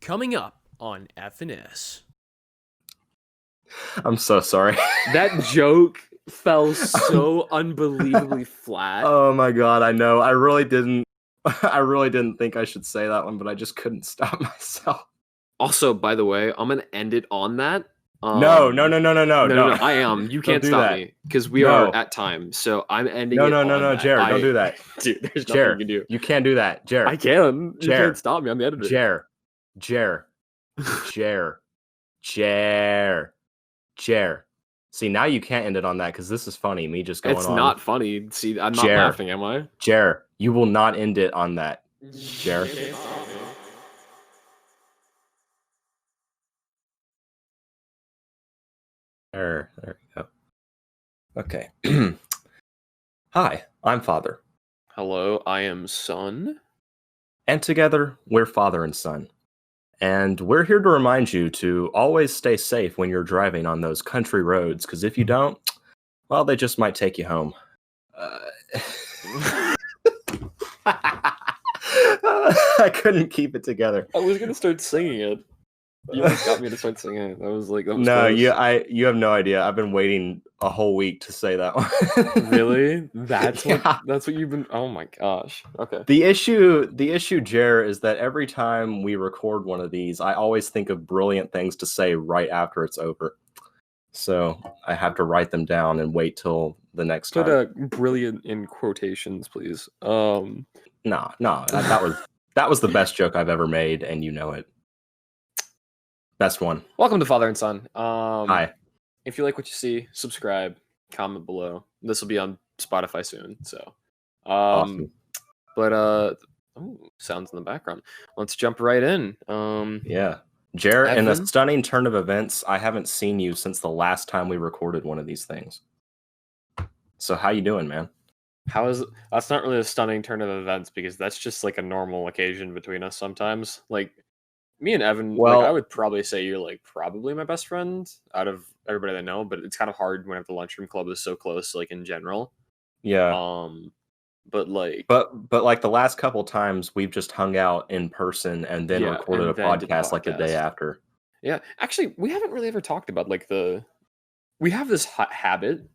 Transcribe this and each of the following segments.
Coming up on FNS. I'm so sorry. That joke fell so unbelievably flat. Oh my god, I know. I really didn't think I should say that one, but I just couldn't stop myself. Also, by the way, I'm gonna end it on that. No. I am. You can't do stop that. me because we No. are at time. So I'm ending it. No, Jared, don't do that. Dude, there's nothing Jared, you can do. you can't do that, Jared. I can. You Jared. can't stop me. I'm the editor. Jared. See, now you can't end it on that because this is funny. Me just going on. It's not funny. See, I'm not laughing, am I? Jared, you will not end it on that. Jared. There we go. Okay. Hi, I'm Father. Hello, I am Son. And together, we're Father and Son. And we're here to remind you to always stay safe when you're driving on those country roads, because if you don't, well, they just might take you home. I couldn't keep it together. I was gonna start singing it. You almost got me to start singing it. That was no, close. you have no idea. I've been waiting a whole week to say that one. Really? That's what you've been. Oh my gosh. Okay. The issue, Jer, is that every time we record one of these, I always think of brilliant things to say right after it's over. So I have to write them down and wait till the next time. Put brilliant in quotations, please. No, that was the best joke I've ever made, and you know it. Best one. Welcome to Father and Son. Hi. If you like what you see, subscribe, comment below. This will be on Spotify soon. So, Awesome. But sounds in the background. Let's jump right in. Yeah, Jer, in a Evan? stunning turn of events, I haven't seen you since the last time we recorded one of these things. So how you doing, man? That's not really a stunning turn of events because that's just like a normal occasion between us sometimes. Like me and Evan, Well, I would probably say you're like probably my best friend out of everybody that I know, but it's kind of hard when the lunchroom club is so close, like in general. Yeah. But like like the last couple times we've just hung out in person and then recorded a podcast like the day after. Yeah, actually, we haven't really ever talked about like we have this habit,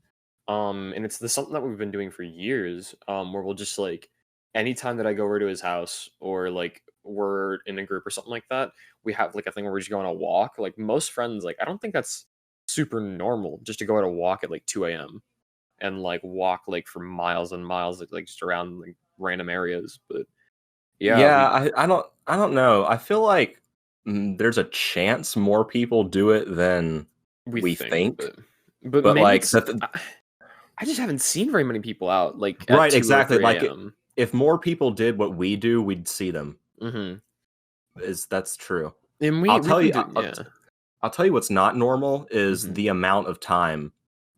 and it's something that we've been doing for years, where we'll just like anytime that I go over to his house or like we're in a group or something like that, we have like a thing where we just go on a walk. Like most friends, like I don't think that's super normal just to go on a walk at like 2 a.m. and like walk like for miles and miles, like just around like random areas. But I don't know. I feel like there's a chance more people do it than we think. But maybe like I just haven't seen very many people out like at right, 2 exactly. or 3 Like a.m. if more people did what we do, we'd see them. Mm-hmm. That's true. And I'll tell you what's not normal is the amount of time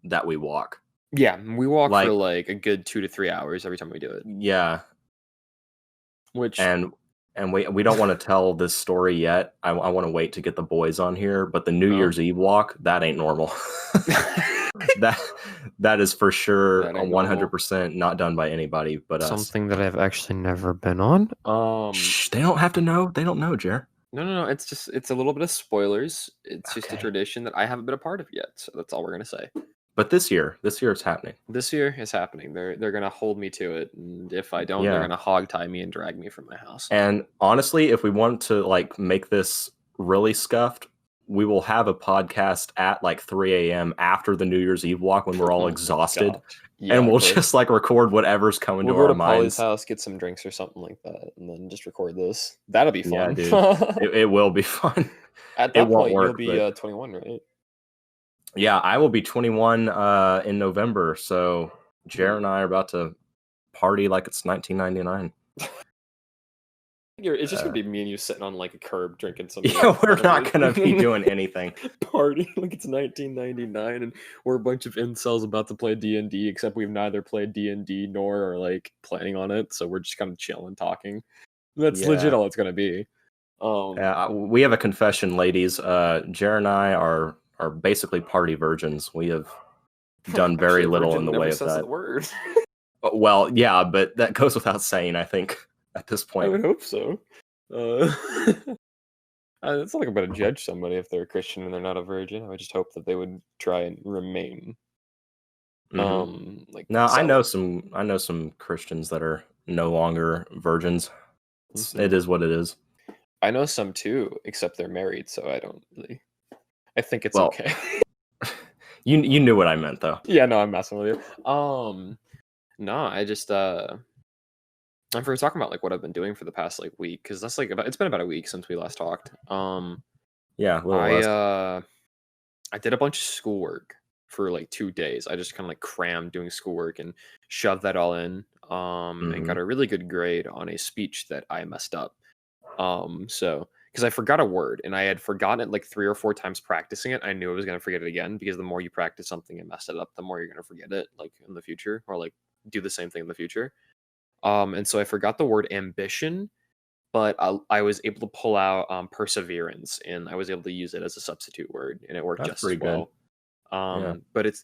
that we walk. Yeah, we walk for like a good 2 to 3 hours every time we do it. Yeah. And we don't want to tell this story yet. I want to wait to get the boys on here, but the New Year's Eve walk, that ain't normal. that is for sure 100% not done by anybody but us. Something that I've actually never been on. Shh, they don't have to know. They don't know, Jer. No. It's a little bit of spoilers. It's just a tradition that I haven't been a part of yet. So that's all we're gonna say. But this year it's happening. This year is happening. They're gonna hold me to it, and if I don't, they're gonna hog tie me and drag me from my house. And honestly, if we want to like make this really scuffed, we will have a podcast at like 3 a.m. after the New Year's Eve walk when we're all exhausted, and we'll just like record whatever's coming to our minds. We'll go to Polly's house, get some drinks or something like that, and then just record this. That'll be fun. Yeah, dude. it will be fun. At that point, you'll be 21, right? Yeah, I will be 21 in November, so Jared and I are about to party like it's 1999. It's just gonna be me and you sitting on like a curb drinking something. Yeah, we're not gonna be doing anything. Party like it's 1999, and we're a bunch of incels about to play D&D, except we've neither played D&D nor are like planning on it, so we're just kind of chilling, talking. That's legit all it's gonna be. We have a confession, ladies. Jared and I are basically party virgins. We have done very little in the way of that. Word. Well, yeah, but that goes without saying, I think, at this point. I would hope so. It's not like I'm going to judge somebody if they're a Christian and they're not a virgin. I would just hope that they would try and remain, Hmm. like No, celibate. I know some Christians that are no longer virgins. It Hmm. is what it is. I know some too, except they're married, so I don't really. I think it's Well, okay. you knew what I meant though. Yeah, no, I'm messing with you. No, I just I'm for talking about like what I've been doing for the past like week because that's like it's been about a week since we last talked. Yeah, a little I less. uh I did a bunch of schoolwork for like 2 days. I just kind of like crammed doing schoolwork and shoved that all in. And Hmm. got a really good grade on a speech that I messed up. So because I forgot a word and I had forgotten it like 3 or 4 times practicing it, I knew I was gonna forget it again because the more you practice something and mess it up, the more you're gonna forget it like in the future or like do the same thing in the future. And so I forgot the word ambition, but I was able to pull out perseverance and I was able to use it as a substitute word and it worked That's just as pretty good. well. Yeah. But it's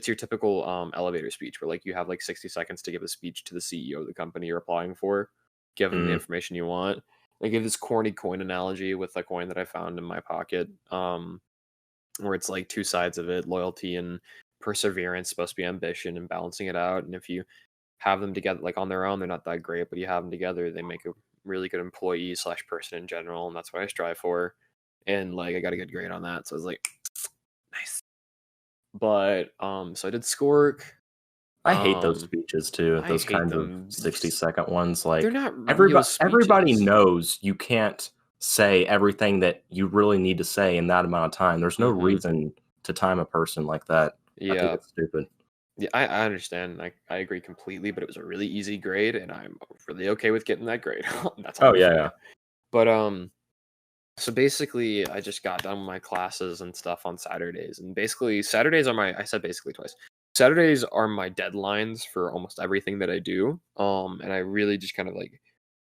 your typical elevator speech where like you have like 60 seconds to give a speech to the CEO of the company you're applying for, give them the Mm. information you want. I give this corny coin analogy with a coin that I found in my pocket, where it's like two sides of it, loyalty and perseverance, supposed to be ambition and balancing it out. And if you have them together, like on their own, they're not that great, but you have them together, they make a really good employee slash person in general, and that's what I strive for. And like I got a good grade on that, so I was like, nice. But so I did schoolwork. I hate those Um, speeches too. I Those hate kinds of them. 60-second ones. They're Like not real everybody speeches. knows you can't say everything that you really need to say in that amount of time. There's no Hmm. reason to time a person like that. I think Yeah, it's stupid. yeah, I understand. I agree completely, but it was a really easy grade, and I'm really okay with getting that grade. That's all I'm Oh gonna yeah, say. yeah. But so basically, I just got done with my classes and stuff on Saturdays, and basically Saturdays are my. I said basically twice. Saturdays are my deadlines for almost everything that I do. And I really just kind of like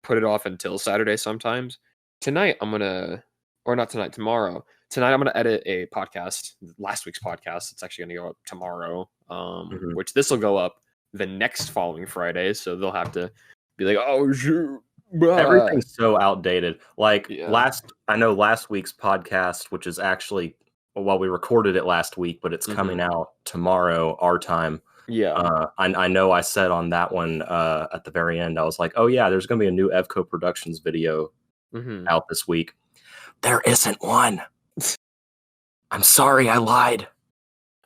put it off until Saturday sometimes. Tonight I'm gonna, or not tonight, tomorrow. Tonight I'm gonna edit a podcast, last week's podcast. It's actually gonna go up tomorrow. Hmm. Which this will go up the next following Friday, so they'll have to be like, oh shoot, Everything's so outdated. Like yeah. I know last week's podcast, which is actually, well, we recorded it last week, but it's Hmm. coming out tomorrow, our time. Yeah. I know I said on that one at the very end, I was like, oh yeah, there's going to be a new Evco Productions video Hmm. out this week. There isn't one. I'm sorry, I lied.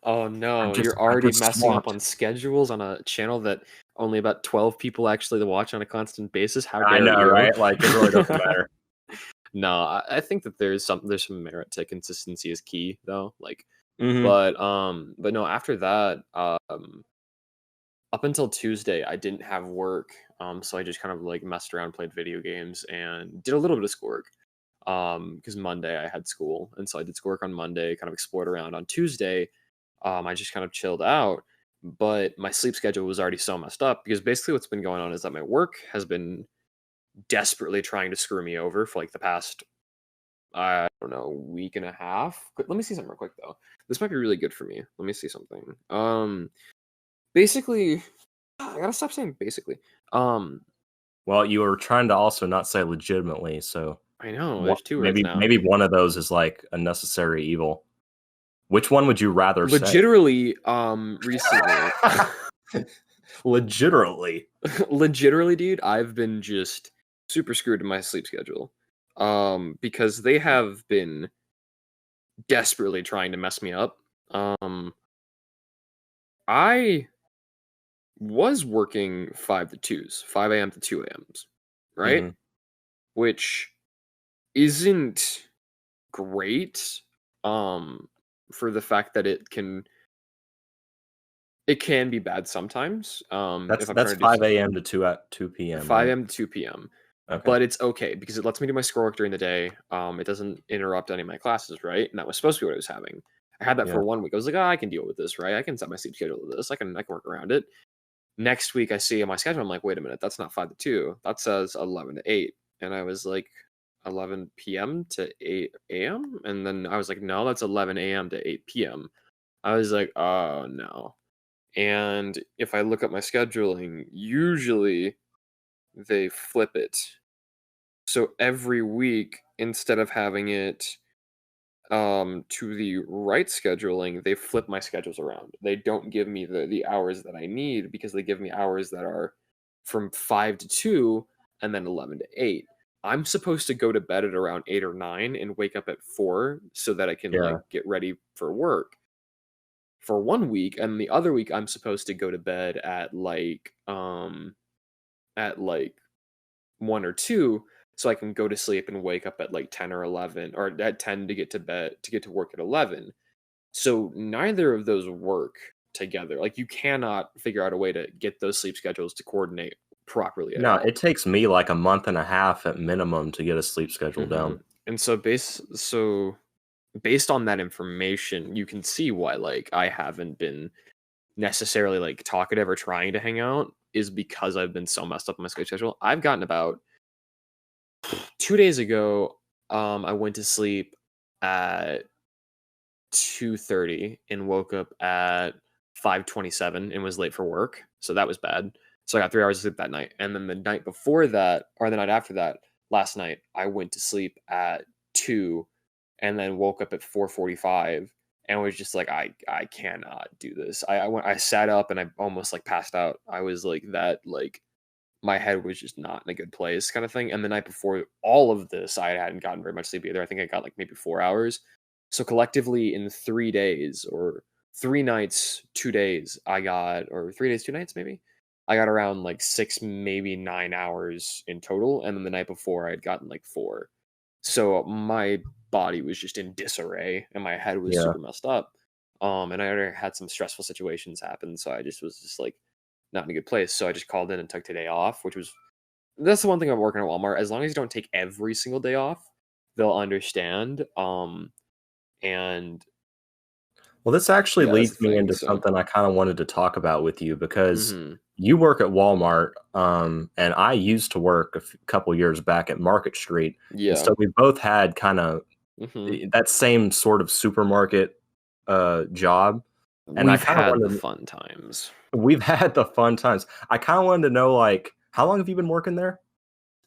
Oh no, you're I'm already just messing up swamped. on schedules on a channel that only about 12 people actually watch on a constant basis. How I dare know, you? right? Like it really doesn't matter. No, I think that there's some merit to consistency is key though. Like, Hmm. but no, after that, up until Tuesday, I didn't have work. So I just kind of like messed around, played video games, and did a little bit of schoolwork. Because Monday I had school, and so I did schoolwork on Monday, kind of explored around. On Tuesday, I just kind of chilled out, but my sleep schedule was already so messed up because basically what's been going on is that my work has been desperately trying to screw me over for like the past, I don't know, week and a half. Let me see something real quick though. This might be really good for me. Let me see something. Basically, I gotta stop saying basically. Um, Well, you were trying to also not say legitimately, so I know there's two words now. maybe one of those is like a necessary evil. Which one would you rather say? Legitimately, recently, Legitimately. legitimately, dude, I've been just super screwed in my sleep schedule. Because they have been desperately trying to mess me up. Um, I was working 5 to 2s, 5 a.m. to 2 a.m.s, right? Hmm. Which isn't great. Um, for the fact that it can be bad sometimes. If I'm That's trying to do 5 a.m. to 2 p.m., right? 5 a.m. to 2 p.m. Okay. But it's okay because it lets me do my schoolwork during the day. It doesn't interrupt any of my classes, right? And that was supposed to be what I was having. I had that Yeah. for 1 week. I was like, oh, I can deal with this, right? I can set my sleep schedule to this. I can work around it. Next week, I see on my schedule. I'm like, wait a minute, that's not 5 to 2. That says 11 to 8. And I was like, 11 p.m. to 8 a.m. And then I was like, no, that's 11 a.m. to 8 p.m. I was like, oh no. And if I look at my scheduling, usually they flip it. So every week instead of having it to the right scheduling, they flip my schedules around. They don't give me the hours that I need because they give me hours that are from 5 to 2 and then 11 to 8. I'm supposed to go to bed at around 8 or 9 and wake up at 4 so that I can Yeah. like get ready for work for 1 week, and the other week I'm supposed to go to bed at like 1 or 2 so I can go to sleep and wake up at like 10 or 11, or at 10 to get to bed to get to work at 11. So neither of those work together. Like you cannot figure out a way to get those sleep schedules to coordinate properly at No, all. it takes me like a month and a half at minimum to get a sleep schedule hmm down. And based on that information, you can see why like I haven't been necessarily like talkative or trying to hang out, is because I've been so messed up on my sleep schedule. I've gotten about 2 days ago, I went to sleep at 2:30 and woke up at 5:27 and was late for work. So that was bad. So I got 3 hours of sleep that night. And then the night before that, or the night after that, last night, I went to sleep at 2 and then woke up at 4:45 and was just like, I cannot do this. I sat up and I almost like passed out. I was like that, like my head was just not in a good place kind of thing. And the night before all of this, I hadn't gotten very much sleep either. I think I got like maybe 4 hours. So collectively in 3 days, or 3 nights, 2 days, I got, or 3 days, 2 nights maybe, I got around like 6, maybe 9 hours in total. And then the night before I had gotten like 4. So my body was just in disarray and my head was Yeah. super messed up. And I already had some stressful situations happen. So I just was just like, not in a good place. So I just called in and took today off, which was, that's the one thing about working at Walmart. As long as you don't take every single day off, they'll understand. And Well, this actually yeah, that's the leads me thing. into So, something I kind of wanted to talk about with you because hmm you work at Walmart, and I used to work a couple years back at Market Street, and yeah, so we both had kind of hmm that same sort of supermarket job, and I we've kind of had the wanted fun times. we've had the fun times. I kind of wanted to know, like, how long have you been working there?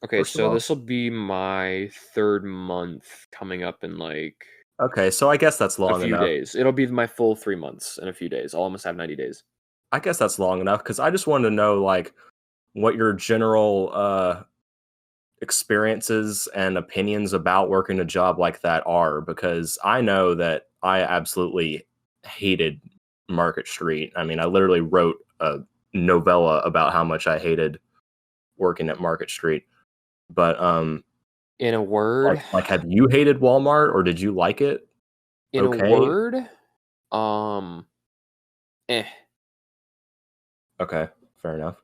Okay, First of so all, this will be my third month coming up in like okay, so I guess that's a long few enough. days. It'll be my full 3 months in a few days. I'll almost have 90 days. I guess that's long enough because I just wanted to know, like, what your general experiences and opinions about working a job like that are, because I know that I absolutely hated Market Street. I mean, I literally wrote a novella about how much I hated working at Market Street. But In a word, like have you hated Walmart or did you like it? in a Okay. word, um, eh. Okay, fair enough.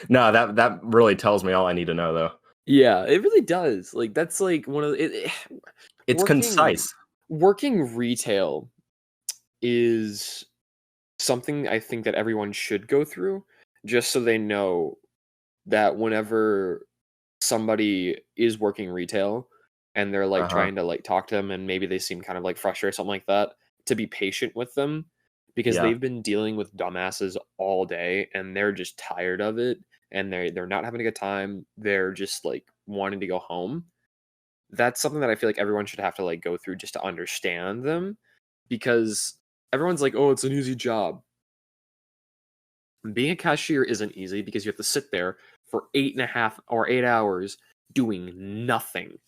No, that really tells me all I need to know though. Yeah, it really does. Like that's like one of It's working concise. working retail is something I think that everyone should go through, just so they know that whenever somebody is working retail and they're like Uh-huh. trying to like talk to them and maybe they seem kind of like frustrated or something like that, to be patient with them because Yeah. they've been dealing with dumbasses all day and they're just tired of it, and they're not having a good time. They're just like wanting to go home. That's something that I feel like everyone should have to like go through just to understand them, because everyone's like, "Oh, it's an easy job." Being a cashier isn't easy because you have to sit there for 8.5 or 8 hours doing nothing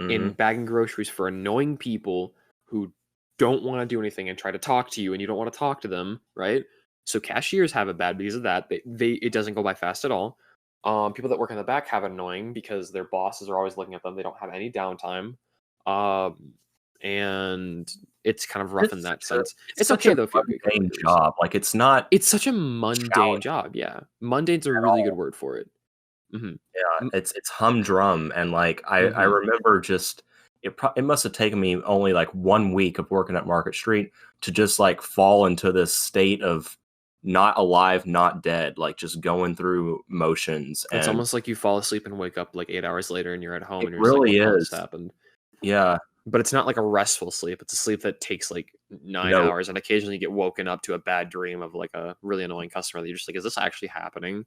in Mhm. bagging groceries for annoying people who don't want to do anything and try to talk to you and you don't want to talk to them, right? So cashiers have it bad because of that. They it doesn't go by fast at all. People that work in the back have it annoying because their bosses are always looking at them. They don't have any downtime. And it's kind of rough in that sense. It's It's such okay a though if you have good mundane coworkers. job. Like it's not It's such a mundane challenging job, yeah. Mundane's a at really good all. word for it. Mhm. Yeah, M it's humdrum, and like I mhm. remember just it must have taken me only like 1 week of working at Market Street to just like fall into this state of not alive, not dead, like just going through motions, It's and almost like you fall asleep and wake up, like, 8 hours later and you're at home it and you're just like, really "What the hell just is. happened?" Yeah, But it's not like a restful sleep, it's a sleep that takes, like, 9 no, hours, and occasionally you get woken up to a bad dream of, like, a really annoying customer that you're just like, "Is this actually happening?"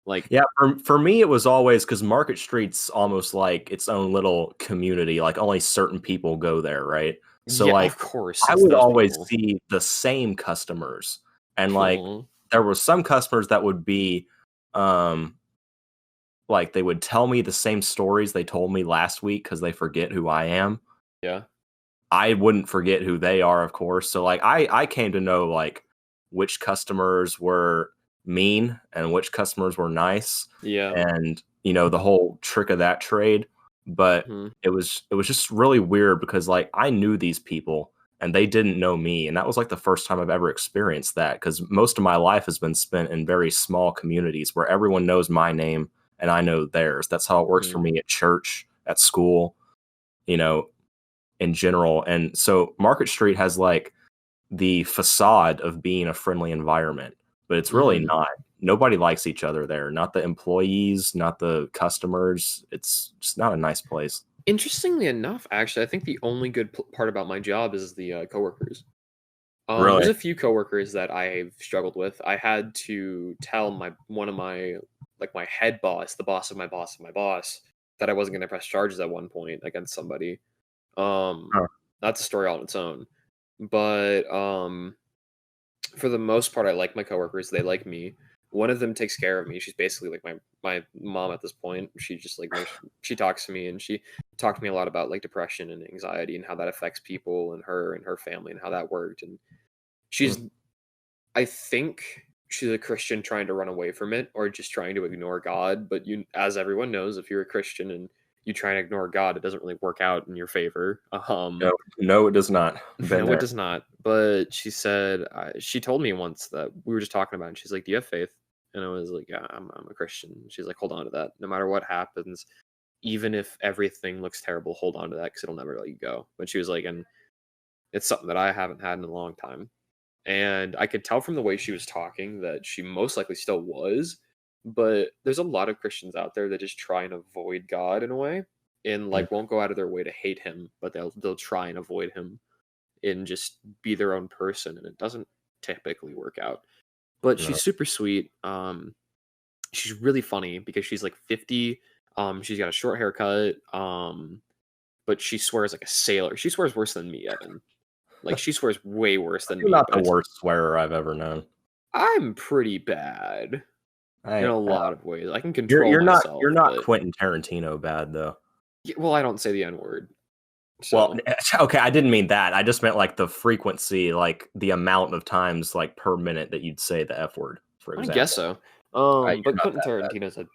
Like, Yeah, for me, it was always because Market Street's almost like its own little community. Like only certain people go there, right? So yeah, like of course, I it's would those always people. see the same customers, and like Aw, there were some customers that would be, um, like they would tell me the same stories they told me last week because they forget who I am. yeah, I wouldn't forget who they are, of course. So like I came to know like which customers were mean and which customers were nice, yeah, and the whole trick of that trade. But mhm, it was just really weird because like I knew these people and they didn't know me, and that was like the first time I've ever experienced that because most of my life has been spent in very small communities where everyone knows my name and I know theirs. That's how it works for mhm, me at church, at school, you know, in general. And so Market Street has like the facade of being a friendly environment, but it's really mhm. not. Nobody likes each other there, not the employees, not the customers. It's just not a nice place. Interestingly enough, actually, I think the only good part about my job is the, coworkers. There's Really? a few coworkers that I've struggled with. I had to tell one of my like, my head boss, the boss of my boss of my boss, that I wasn't gonna press charges at one point against somebody. Um, Huh. that's a story all on its own. But, for the most part, I like my coworkers, they like me. One of them takes care of me. She's basically like my mom at this point. She just like she talks to me, and she talked to me a lot about like depression and anxiety and how that affects people and her family and how that worked. And Hmm. she's I think she's a Christian trying to run away from it or just trying to ignore God. But as everyone knows, if you're a Christian and you try and ignore God, it doesn't really work out in your favor. No, no, it does not. Been No, it there. does not. But she said she told me once that we were just talking about it, and she's like, "Do you have faith?" And I was like, "Yeah, I'm a Christian." She's like, "Hold on to that. No matter what happens, even if everything looks terrible, hold on to that because it'll never let you go." But she was like, and it's something that I haven't had in a long time. And I could tell from the way she was talking that she most likely still was. But there's a lot of Christians out there that just try and avoid God in a way, and Mm, like won't go out of their way to hate him, but they'll try and avoid him and just be their own person, and it doesn't typically work out. But no. she's super sweet. She's really funny because she's like 50. She's got a short haircut. But she swears like a sailor. She swears worse than me, Evan. Like she swears way worse than You're me. not But the worst swearer I've ever known. I'm pretty bad in I a lot of ways. I can you're control you're not myself, you're not but Quentin Tarantino bad though. well, I don't say the N word, Well, so okay, I didn't mean that. I just meant like the frequency, like the amount of times like per minute that you'd say the F word, for I guess example. so. You're But not Quentin that bad. Tarantino's a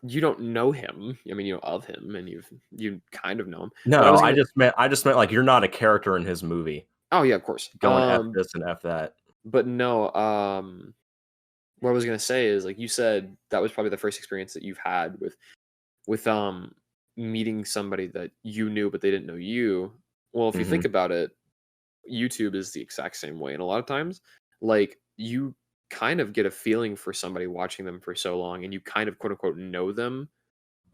you don't know him. I mean, you know of him, and you kind of know him. But I No, was I gonna. just meant like you're not a character in his movie. Oh yeah, of course. Going F this and F that. But no. What I was gonna say is like you said that was probably the first experience that you've had with meeting somebody that you knew but they didn't know you. Well, if you Hmm. think about it, YouTube is the exact same way, and a lot of times, like you kind of get a feeling for somebody watching them for so long, and you kind of quote unquote know them.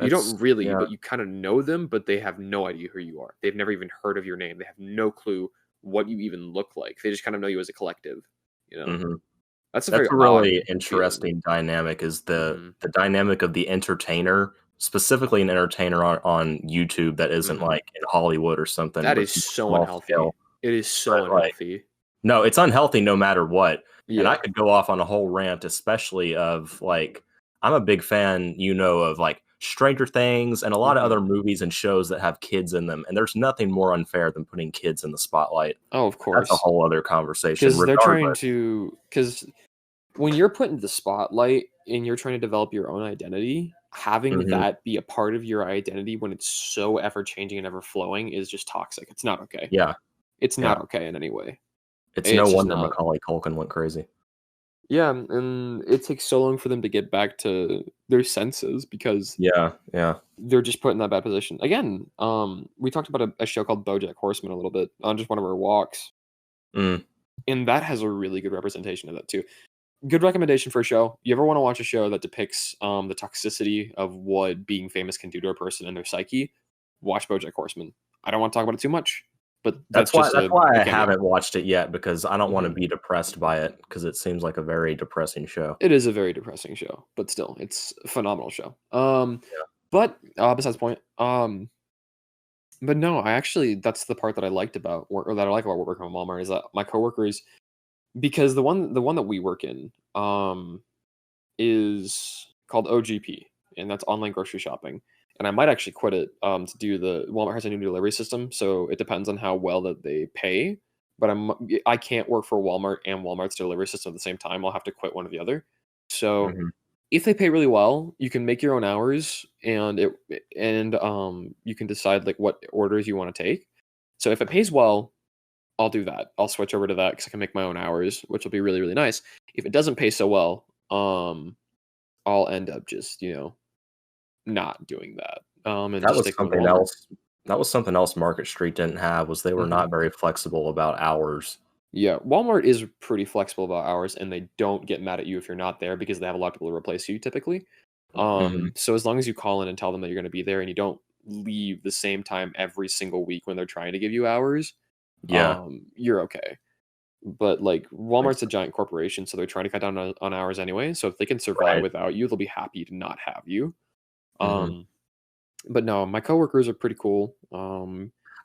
You That's don't really, yeah. but you kind of know them, but they have no idea who you are. They've never even heard of your name. They have no clue what you even look like. They just kind of know you as a collective. You know, Hmm. that's a very That's a odd really feeling. interesting dynamic. Is the Hmm. the dynamic of the entertainer, specifically an entertainer on YouTube that isn't Hmm. like in Hollywood or something, That but is it's more so small unhealthy. scale. It is But so like unhealthy. no, it's unhealthy no matter what. And I Yeah. could go off on a whole rant, especially of like, I'm a big fan, of like Stranger Things and a lot of Hmm. other movies and shows that have kids in them. And there's nothing more unfair than putting kids in the spotlight. Oh, of But that's a course. whole other conversation, Because they're trying regardless. to. Because when you're put into the spotlight and you're trying to develop your own identity, having Hmm. that be a part of your identity when it's so ever changing and ever flowing is just toxic. It's not okay. Yeah. It's Yeah. not okay in any way. It's no It's just wonder not. Macaulay Culkin went crazy. Yeah, and it takes so long for them to get back to their senses because Yeah. Yeah. they're just put in that bad position. Again, we talked about a show called BoJack Horseman a little bit on just one of our walks, Mm. and that has a really good representation of that too. Good recommendation for a show. You ever want to watch a show that depicts the toxicity of what being famous can do to a person and their psyche? Watch BoJack Horseman. I don't want to talk about it too much. but that's That's why just that's a why I cameo. haven't watched it yet, because I don't wanna Mhm. be depressed by it, because it seems like a very depressing show. It is a very depressing show, but still, it's a phenomenal show. Yeah. But, besides the point, but no, I actually that's the part that I liked about work or that I like about working at Walmart is that my coworkers because the one that we work in, is called OGP, and that's online grocery shopping. And I might actually quit it to do the Walmart has a new delivery system, so it depends on how well that they pay. But I can't work for Walmart and Walmart's delivery system at the same time. I'll have to quit one or the other. So Mhm. if they pay really well, you can make your own hours, and you can decide like what orders you want to take. So if it pays well, I'll do that. I'll switch over to that because I can make my own hours, which will be really, really nice. If it doesn't pay so well, I'll end up just, not doing that, and That just was sticking with something Walmart. else that was something else Market Street didn't have, was they were Mhm. not very flexible about hours. Yeah, Walmart is pretty flexible about hours, and they don't get mad at you if you're not there because they have a lot of people to replace you typically. Mhm. So as long as you call in and tell them that you're gonna be there and you don't leave the same time every single week when they're trying to give you hours, Yeah, you're okay. But, like, makes Walmart's a sense. giant corporation, so they're trying to cut down on hours anyway, so if they can survive Right. without you, they'll be happy to not have you. Mhm. Um, but no, my coworkers are pretty cool.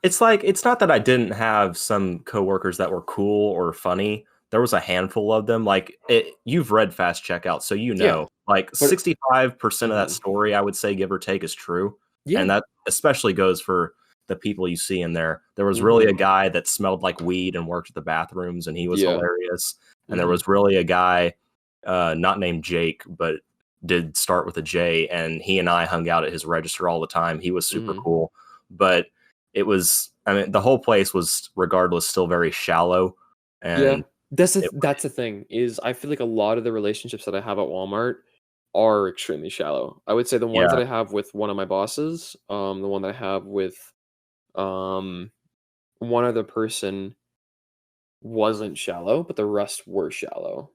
It's like, it's not that I didn't have some coworkers that were cool or funny. There was a handful of them. Like, you've read Fast Checkout, so you Yeah, know, like but 65% of that mhm. story, I would say, give or take, is true. And Yeah, that especially goes for the people you see in there. There was really a mhm. guy that smelled like weed and worked at the bathrooms, and he was Yeah, hilarious. And there mhm, was really a guy, not named Jake, but did start with a J, and he and I hung out at his register all the time. He was super mhm. cool, but it was, I mean, the whole place was, regardless, still very shallow, Yeah, and it that's the thing, is I feel like a lot of the relationships that I have at Walmart are extremely shallow. I would say the ones that yeah, I have with one of my bosses, the one that I have with, um, one other person wasn't shallow, but the rest were shallow.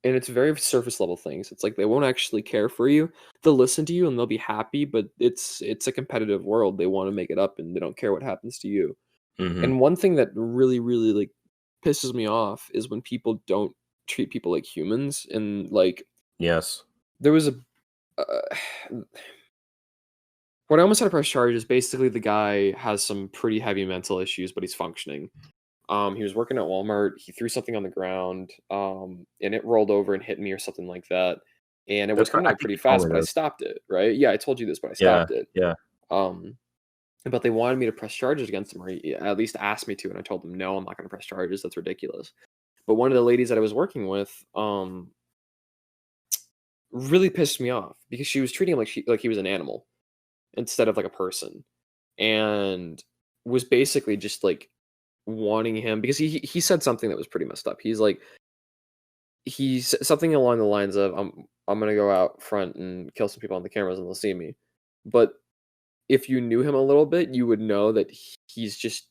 And it's very surface level things. It's like they won't actually care for you. They'll listen to you and they'll be happy, but it's a competitive world. They want to make it up and they don't care what happens to you. mhm, And one thing that really, really like pisses me off is when people don't treat people like humans. And like yes, there was a uh, what I almost had to press charge is basically the guy has some pretty heavy mental issues, but he's functioning. He was working at Walmart. He threw something on the ground, and it rolled over and hit me or something like that. And it was that's right, coming I out think pretty you told fast, me but I this. stopped it. Right? Yeah, I told you this, but I Yeah, stopped it. yeah, Um, but they wanted me to press charges against him, or at least asked me to, and I told them no, I'm not going to press charges. That's ridiculous. But one of the ladies that I was working with, really pissed me off because she was treating him like he was an animal instead of like a person, and was basically just like wanting him because he said something that was pretty messed up. He's something along the lines of I'm gonna go out front and kill some people on the cameras and they'll see me. But if you knew him a little bit, you would know that he's just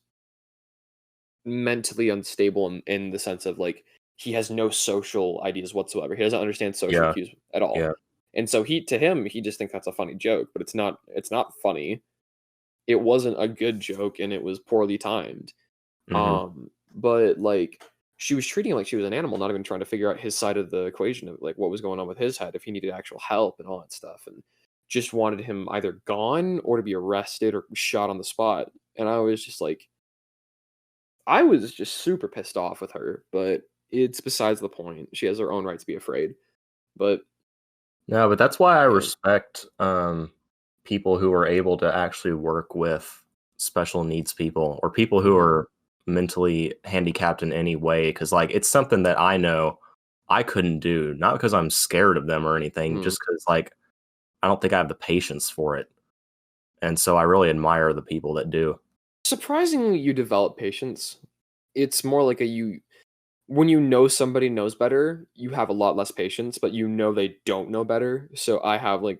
mentally unstable in the sense of like he has no social ideas whatsoever. He doesn't understand social yeah, cues at all. yeah, And so to him, he just thinks that's a funny joke, but it's not funny. It wasn't a good joke and it was poorly timed. mhm, But like she was treating him like she was an animal, not even trying to figure out his side of the equation of like what was going on with his head, if he needed actual help and all that stuff, and just wanted him either gone or to be arrested or shot on the spot. And I was just super pissed off with her, but it's besides the point. She has her own right to be afraid. But no, but that's why I yeah. respect, people who are able to actually work with special needs people, or people who Mhm. are mentally handicapped in any way, because like, it's something that I know I couldn't do, not because I'm scared of them or anything, Mm. just because like, I don't think I have the patience for it, and so I really admire the people that do. Surprisingly, you develop patience. It's more like a you when you know somebody knows better, you have a lot less patience, but you know they don't know better. So I have a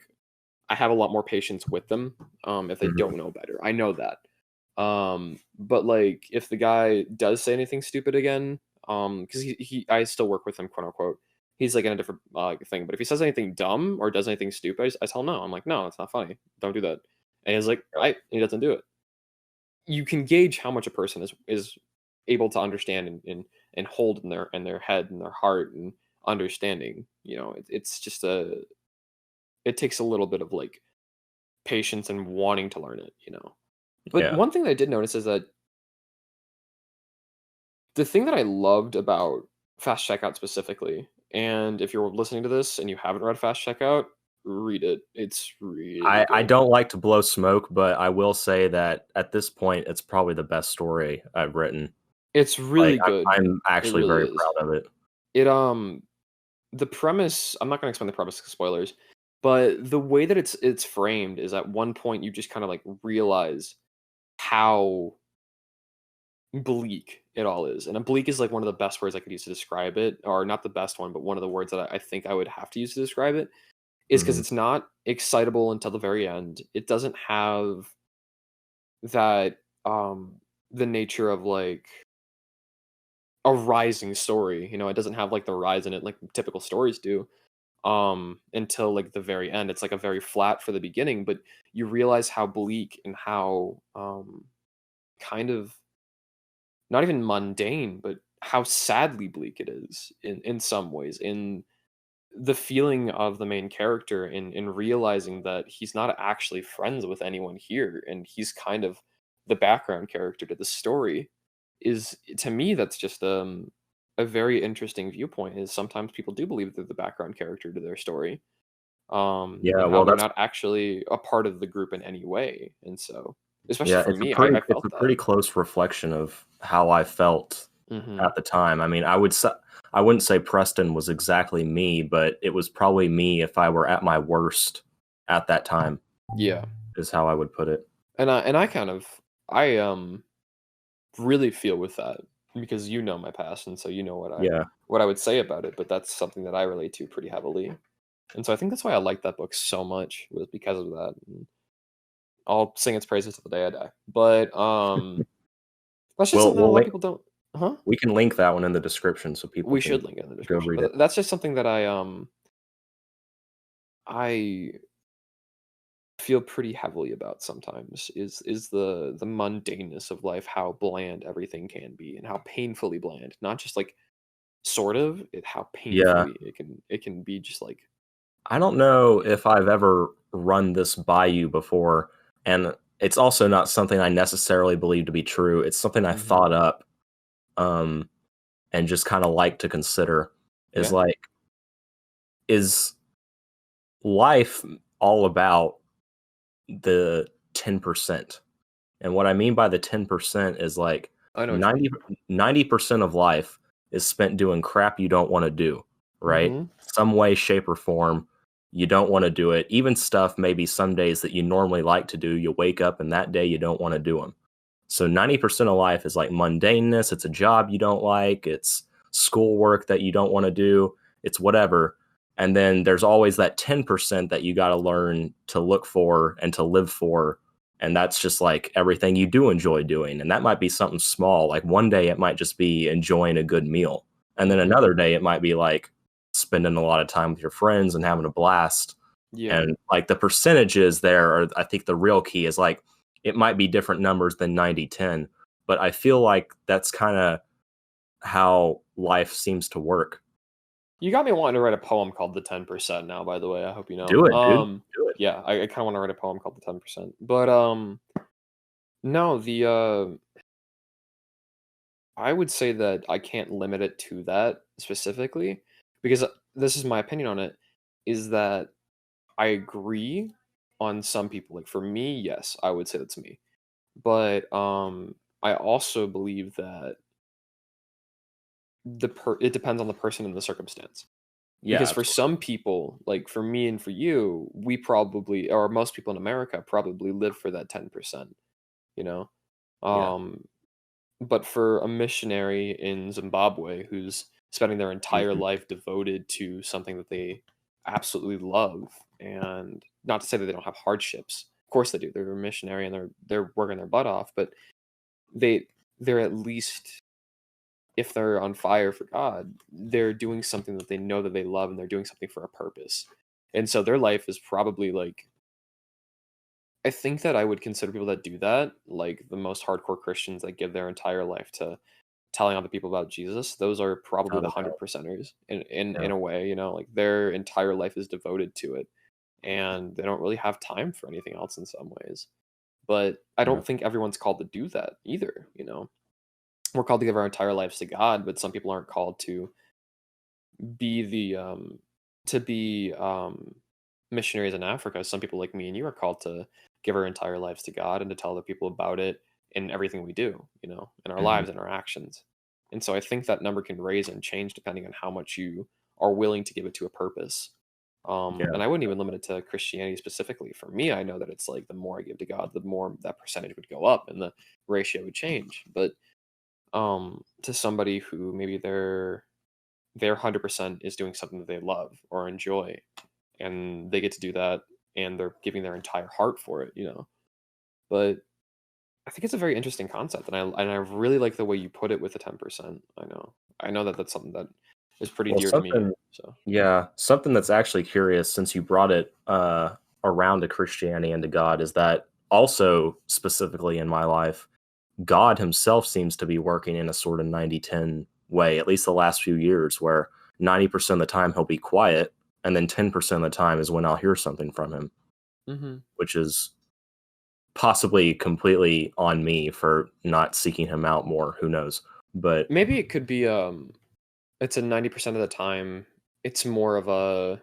lot more patience with them if they Mhm. don't know better. I know that. But like if the guy does say anything stupid again, because he I still work with him, quote unquote. He's like in a different thing. But if he says anything dumb or does anything stupid, I tell him no. I'm like, no, it's not funny. Don't do that. And he's like, Yeah. I and he doesn't do it. you can gauge how much a person is able to understand and hold in their head and their heart and understanding. It's just it takes a little bit of like patience and wanting to learn it. But Yeah. one thing that I did notice is that the thing that I loved about Fast Checkout specifically, and if you're listening to this and you haven't read Fast Checkout, read it. It's really I good. don't like to blow smoke, but I will say that at this point, it's probably the best story I've written. It's Like, really good. I'm It actually really very is. proud of it. It the premise, I'm not gonna explain the premise 'cause spoilers, but the way that it's framed is at one point you just kind of like realize how bleak it all is. And a bleak is like one of the best words I could use to describe it, or not the best one, but one of the words that I think I would have to use to describe it is because Mhm. it's not excitable until the very end. It doesn't have that the nature of like a rising story. It doesn't have like the rise in it like typical stories do. Until like the very end. It's like a very flat for the beginning, but you realize how bleak and how kind of not even mundane, but how sadly bleak it is in some ways. In the feeling of the main character in realizing that he's not actually friends with anyone here, and he's kind of the background character to the story, is to me that's just a very interesting viewpoint. Is sometimes people do believe they're the background character to their story, Yeah, and how well, they're that's not actually a part of the group in any way. And so, especially yeah, for me, I it's felt a that. pretty close reflection of how I felt Hmm. at the time. I mean, I wouldn't say Preston was exactly me, but it was probably me if I were at my worst at that time, Yeah, is how I would put it. and I kind of I really feel with that because you know my past, and so you know Yeah. what I would say about it. But that's something that I relate to pretty heavily, and so I think that's why I like that book so much, was because of that. And I'll sing its praises to the day I die. But that's just Well, something that a lot of people don't. Huh? we can link that one in the description so people We can should link it in the go description. read it. But that's just something that I feel pretty heavily about sometimes is the mundaneness of life, how bland everything can be, and how painfully bland. Not just like sort of, how Yeah. painfully it can be just like. I don't know if I've ever run this by you before, and it's also not something I necessarily believe to be true. It's something I Mhm. thought up, um, and just kind of like to consider is Yeah. like, is life all about the 10%? And what I mean by the 10% is like I know what you 90 mean. 90% of life is spent doing crap you don't want to do, right? Mhm. Some way, shape, or form, you don't want to do it. Even stuff maybe some days that you normally like to do, you wake up and that day you don't want to do them. So 90% of life is like mundaneness. It's a job you don't like. It's schoolwork that you don't want to do. It's whatever. And then there's always that 10% that you got to learn to look for and to live for. And that's just like everything you do enjoy doing. And that might be something small. Like one day it might just be enjoying a good meal. And then Mhm. another day it might be like spending a lot of time with your friends and having a blast. Yeah. And like the percentages there are, I think the real key is like, it might be different numbers than 90-10, but I feel like that's kind of how life seems to work. You got me wanting to write a poem called The 10% now, by the way. I hope you know. Do it, dude. Do it. Yeah, I kind of want to write a poem called The 10%. But no, the I would say that I can't limit it to that specifically because this is my opinion on it, is that I agree on some people. Like for me, yes, I would say that's me. But I also believe that it depends on the person and the circumstance. Yeah, Because for absolutely. some people, like for me and for you, we probably, or most people in America probably live for that 10%, you know? Yeah. Um, but for a missionary in Zimbabwe who's spending their entire Mhm. life devoted to something that they absolutely love, and not to say that they don't have hardships. Of course they do. They're a missionary and they're working their butt off, but they they're at least, if they're on fire for God, they're doing something that they know that they love, and they're doing something for a purpose. And so their life is probably like I think that I would consider people that do that, like the most hardcore Christians that give their entire life to telling other people about Jesus. Those are probably the Okay. 100 percenters in Yeah. a way, you know, like their entire life is devoted to it, and they don't really have time for anything else in some ways. But I Yeah. don't think everyone's called to do that either, you know. We're called to give our entire lives to God, but some people aren't called be the to be missionaries in Africa. Some people like me and you are called to give our entire lives to God and to tell other people about it in everything we do, you know, in our Mhm. lives and our actions. And so I think that number can raise and change depending on how much you are willing to give it to a purpose. Yeah. And I wouldn't even limit it to Christianity specifically. For me, I know that it's like the more I give to God, the more that percentage would go up and the ratio would change. But to somebody who maybe their 100% is doing something that they love or enjoy, and they get to do that, and they're giving their entire heart for it, you know. But I think it's a very interesting concept, and I really like the way you put it with the 10%. I know that that's something that is pretty Well, dear to me. So something that's actually curious since you brought it around to Christianity and to God is that also specifically in my life, God himself seems to be working in a sort of 90-10 way, at least the last few years, where 90% of the time he'll be quiet, and then 10% of the time is when I'll hear something from him, hmm which is possibly completely on me for not seeking him out more. Who knows? But maybe it could be it's a 90% of the time. It's more of a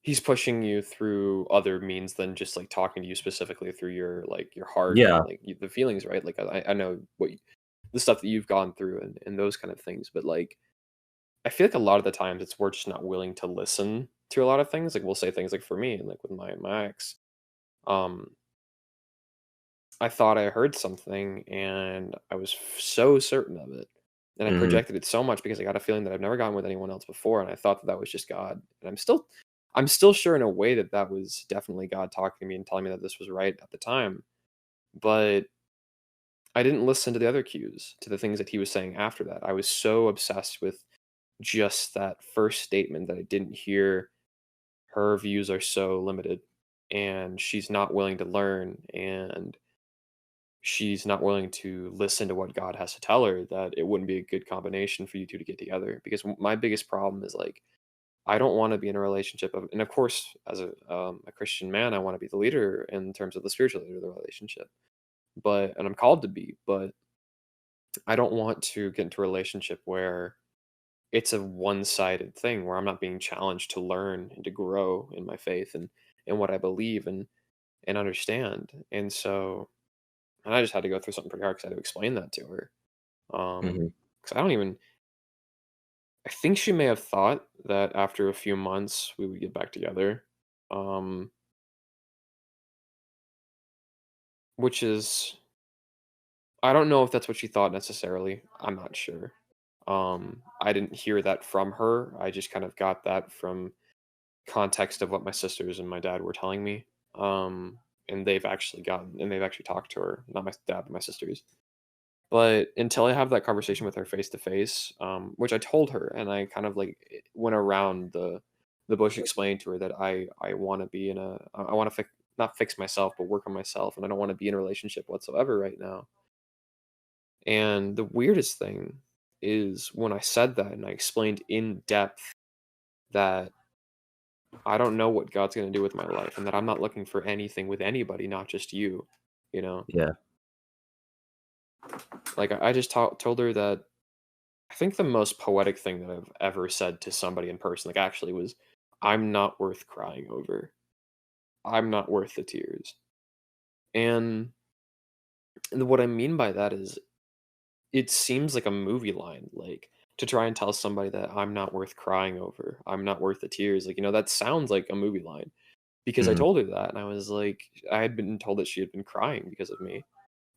he's pushing you through other means than just like talking to you specifically through your like your heart yeah, and like the feelings, right? Like I know the stuff that you've gone through and those kind of things, but like I feel like a lot of the times it's we're just not willing to listen to a lot of things. Like we'll say things like for me and like with my ex, um, I thought I heard something and I was so certain of it. And I hmm projected it so much because I got a feeling that I've never gotten with anyone else before, and I thought that that was just God. And I'm still sure in a way that that was definitely God talking to me and telling me that this was right at the time. But I didn't listen to the other cues, to the things that he was saying after that. I was so obsessed with just that first statement that I didn't hear her views are so limited, and she's not willing to learn, and she's not willing to listen to what God has to tell her, that it wouldn't be a good combination for you two to get together. Because my biggest problem is like I don't want to be in a relationship of, and of course as a Christian man I want to be the leader in terms of the spiritual leader of the relationship, but and I'm called to be, but I don't want to get into a relationship where it's a one-sided thing where I'm not being challenged to learn and to grow in my faith and what I believe and understand. And so, and I just had to go through something pretty hard because I had to explain that to her. hmm Because I don't even. I think she may have thought that after a few months we would get back together, um, which is I don't know if that's what she thought necessarily. I'm not sure. I didn't hear that from her. I just kind of got that from context of what my sisters and my dad were telling me. And they've actually talked to her, not my dad, but my sisters. But until I have that conversation with her face to face, which I told her, and I kind of like went around the bush, explaining to her that I want to be in a I want to not fix myself, but work on myself, and I don't want to be in a relationship whatsoever right now. And the weirdest thing is when I said that and I explained in depth that I don't know what God's gonna do with my life, and that I'm not looking for anything with anybody, not just you, you know? yeah, Like, I just told her that I think the most poetic thing that I've ever said to somebody in person, like, actually was, "I'm not worth crying over. I'm not worth the tears." And what I mean by that is, it seems like a movie line, like, to try and tell somebody that I'm not worth crying over, I'm not worth the tears, like, you know, that sounds like a movie line. Because I hmm told her that, and I was like I had been told that she had been crying because of me,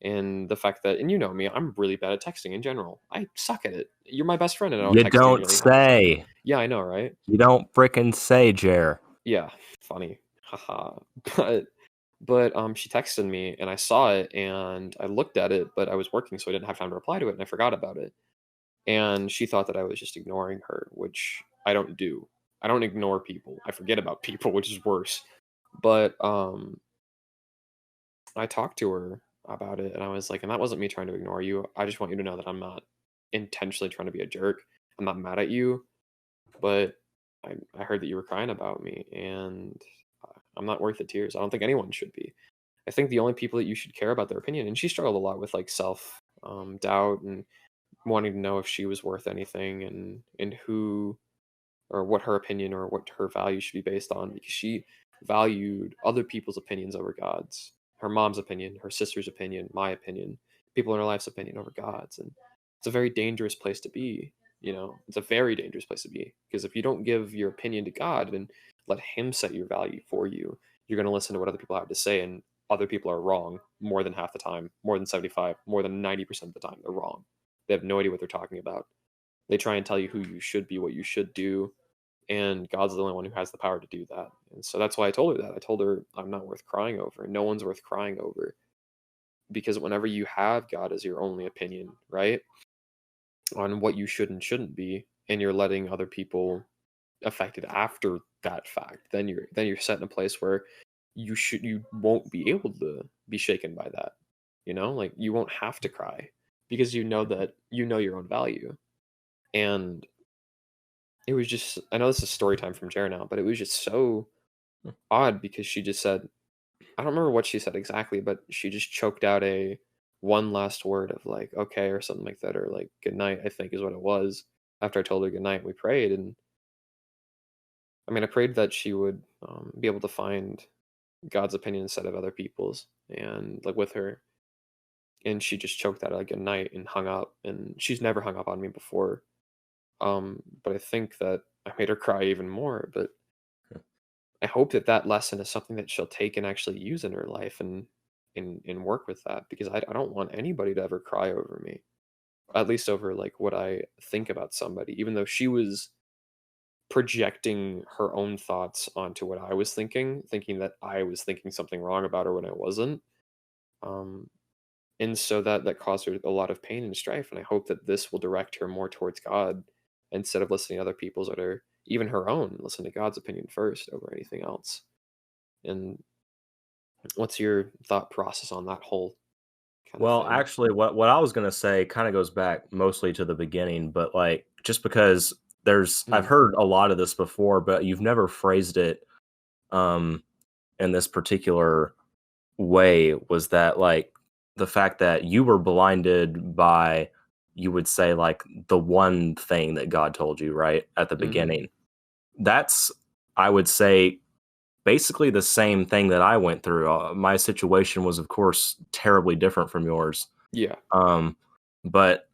and the fact that and you know me, I'm really bad at texting in general. I suck at it. You're my best friend, and I don't you text you don't nearly half the time. say. Yeah, I know, right? You don't frickin' say, Jer. Yeah, funny. Haha. But she texted me, and I saw it, and I looked at it, but I was working, so I didn't have time to reply to it, and I forgot about it. And she thought that I was just ignoring her, which I don't do. I don't ignore people. I forget about people, which is worse. But I talked to her about it, and I was like, and that wasn't me trying to ignore you. I just want you to know that I'm not intentionally trying to be a jerk. I'm not mad at you, but I heard that you were crying about me, and I'm not worth the tears. I don't think anyone should be. I think the only people that you should care about their opinion, and she struggled a lot with like self doubt and wanting to know if she was worth anything, and who or what her opinion or what her value should be based on, because she valued other people's opinions over God's. Her mom's opinion, her sister's opinion, my opinion, people in her life's opinion over God's. And it's a very dangerous place to be. It's a very dangerous place to be, because if you don't give your opinion to God and let Him set your value for you, you're going to listen to what other people have to say, and other people are wrong more than half the time, more than 75, more than 90% of the time. They're wrong. They have no idea what they're talking about. They try and tell you who you should be, what you should do, and God's the only one who has the power to do that. And so that's why I told her that. I told her I'm not worth crying over. No one's worth crying over, because whenever you have God as your only opinion, right, on what you should and shouldn't be, and you're letting other people affect it after that fact, then you're set in a place where you won't be able to be shaken by that. Like, you won't have to cry, because you know that you know your own value. And it was just, I know this is story time from Jer now, but it was just so odd, because she just said, I don't remember what she said exactly, but she just choked out a one last word of like, okay, or something like that, or like good night, I think is what it was. After I told her good night, we prayed. And I mean, I prayed that she would be able to find God's opinion instead of other people's, and like with her. And she just choked out like good night and hung up. And she's never hung up on me before. But I think that I made her cry even more. But I hope that that lesson is something that she'll take and actually use in her life, and work with that, because I don't want anybody to ever cry over me, at least over like what I think about somebody, even though she was projecting her own thoughts onto what I was thinking that I was thinking something wrong about her when I wasn't. Um, and so that caused her a lot of pain and strife. And I hope that this will direct her more towards God, instead of listening to other people's, or even her own. Listen to God's opinion first over anything else. And what's your thought process on that whole kind of Well, thing? actually, what I was gonna say kind of goes back mostly to the beginning, but like just because I've Mm, heard a lot of this before, but you've never phrased it um in this particular way, was that like the fact that you were blinded by, you would say, like the one thing that God told you right at the mhm. beginning. That's, I would say, basically the same thing that I went through. My situation was, of course, terribly different from yours. Yeah. Um, but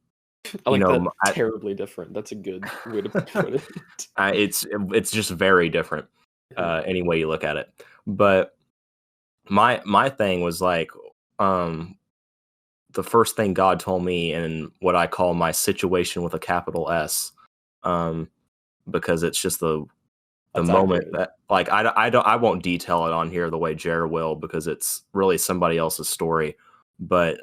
I you like know, that. Terribly different. That's a good way to put it. it's just very different, Mhm. any way you look at it. But my thing was like, um, the first thing God told me in what I call my situation with a capital S, um, because it's just the That's moment accurate. that, like, I won't detail it on here the way Jared will, because it's really somebody else's story. But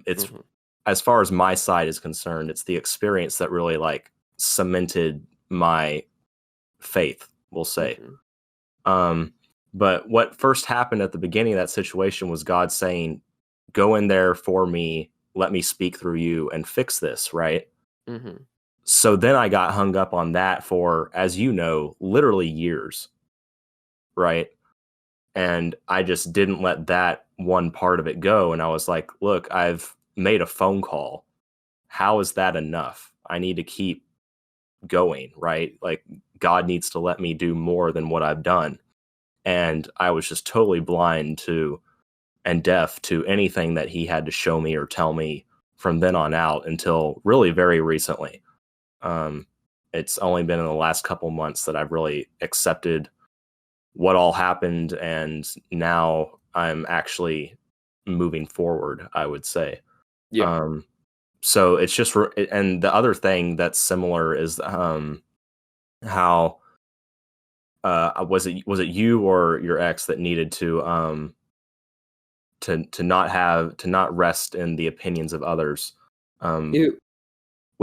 it's, Mhm, as far as my side is concerned, it's the experience that really like cemented my faith, we'll say. mhm. Um, but what first happened at the beginning of that situation was God saying, "Go in there for me, let me speak through you and fix this," right? Mhm. So then I got hung up on that for, as you know, literally years, right? And I just didn't let that one part of it go. And I was like, look, I've made a phone call. How is that enough? I need to keep going, right? Like, God needs to let me do more than what I've done. And I was just totally blind to and deaf to anything that he had to show me or tell me from then on out until really very recently. Um, it's only been in the last couple months that I've really accepted what all happened, and now I'm actually moving forward, I would say. Yeah. Um, so it's just, and the other thing that's similar is how was it you or your ex that needed to not rest in the opinions of others, um, It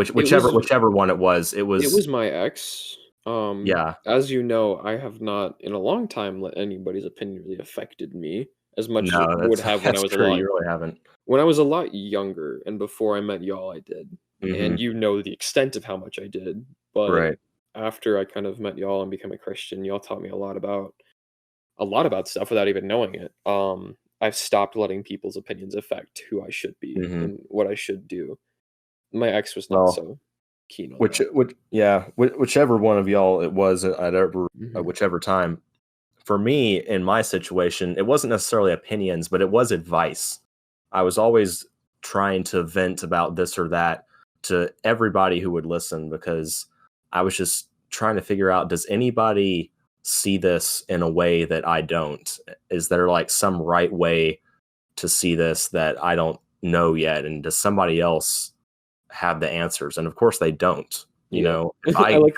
it whichever was whichever one it was, it it was. was my ex. Yeah. As you know, I have not in a long time let anybody's opinion really affected me as much as it No, would that's have that's true. You really haven't. when I was a lot younger and before I met y'all, I did. And Mhm. you know the extent of how much I did. But Right. after I kind of met y'all and became a Christian, y'all taught me a lot about stuff without even knowing it. I've stopped letting people's opinions affect who I should be Mhm. and what I should do. My ex was not Well, so keen on that. whichever one of y'all it was at Mhm. whichever time. For me, in my situation, it wasn't necessarily opinions, but it was advice. I was always trying to vent about this or that to everybody who would listen because I was just trying to figure out, does anybody see this in a way that I don't? Is there like some right way to see this that I don't know yet? And does somebody else have the answers? And of course they don't. You Yeah. know, I like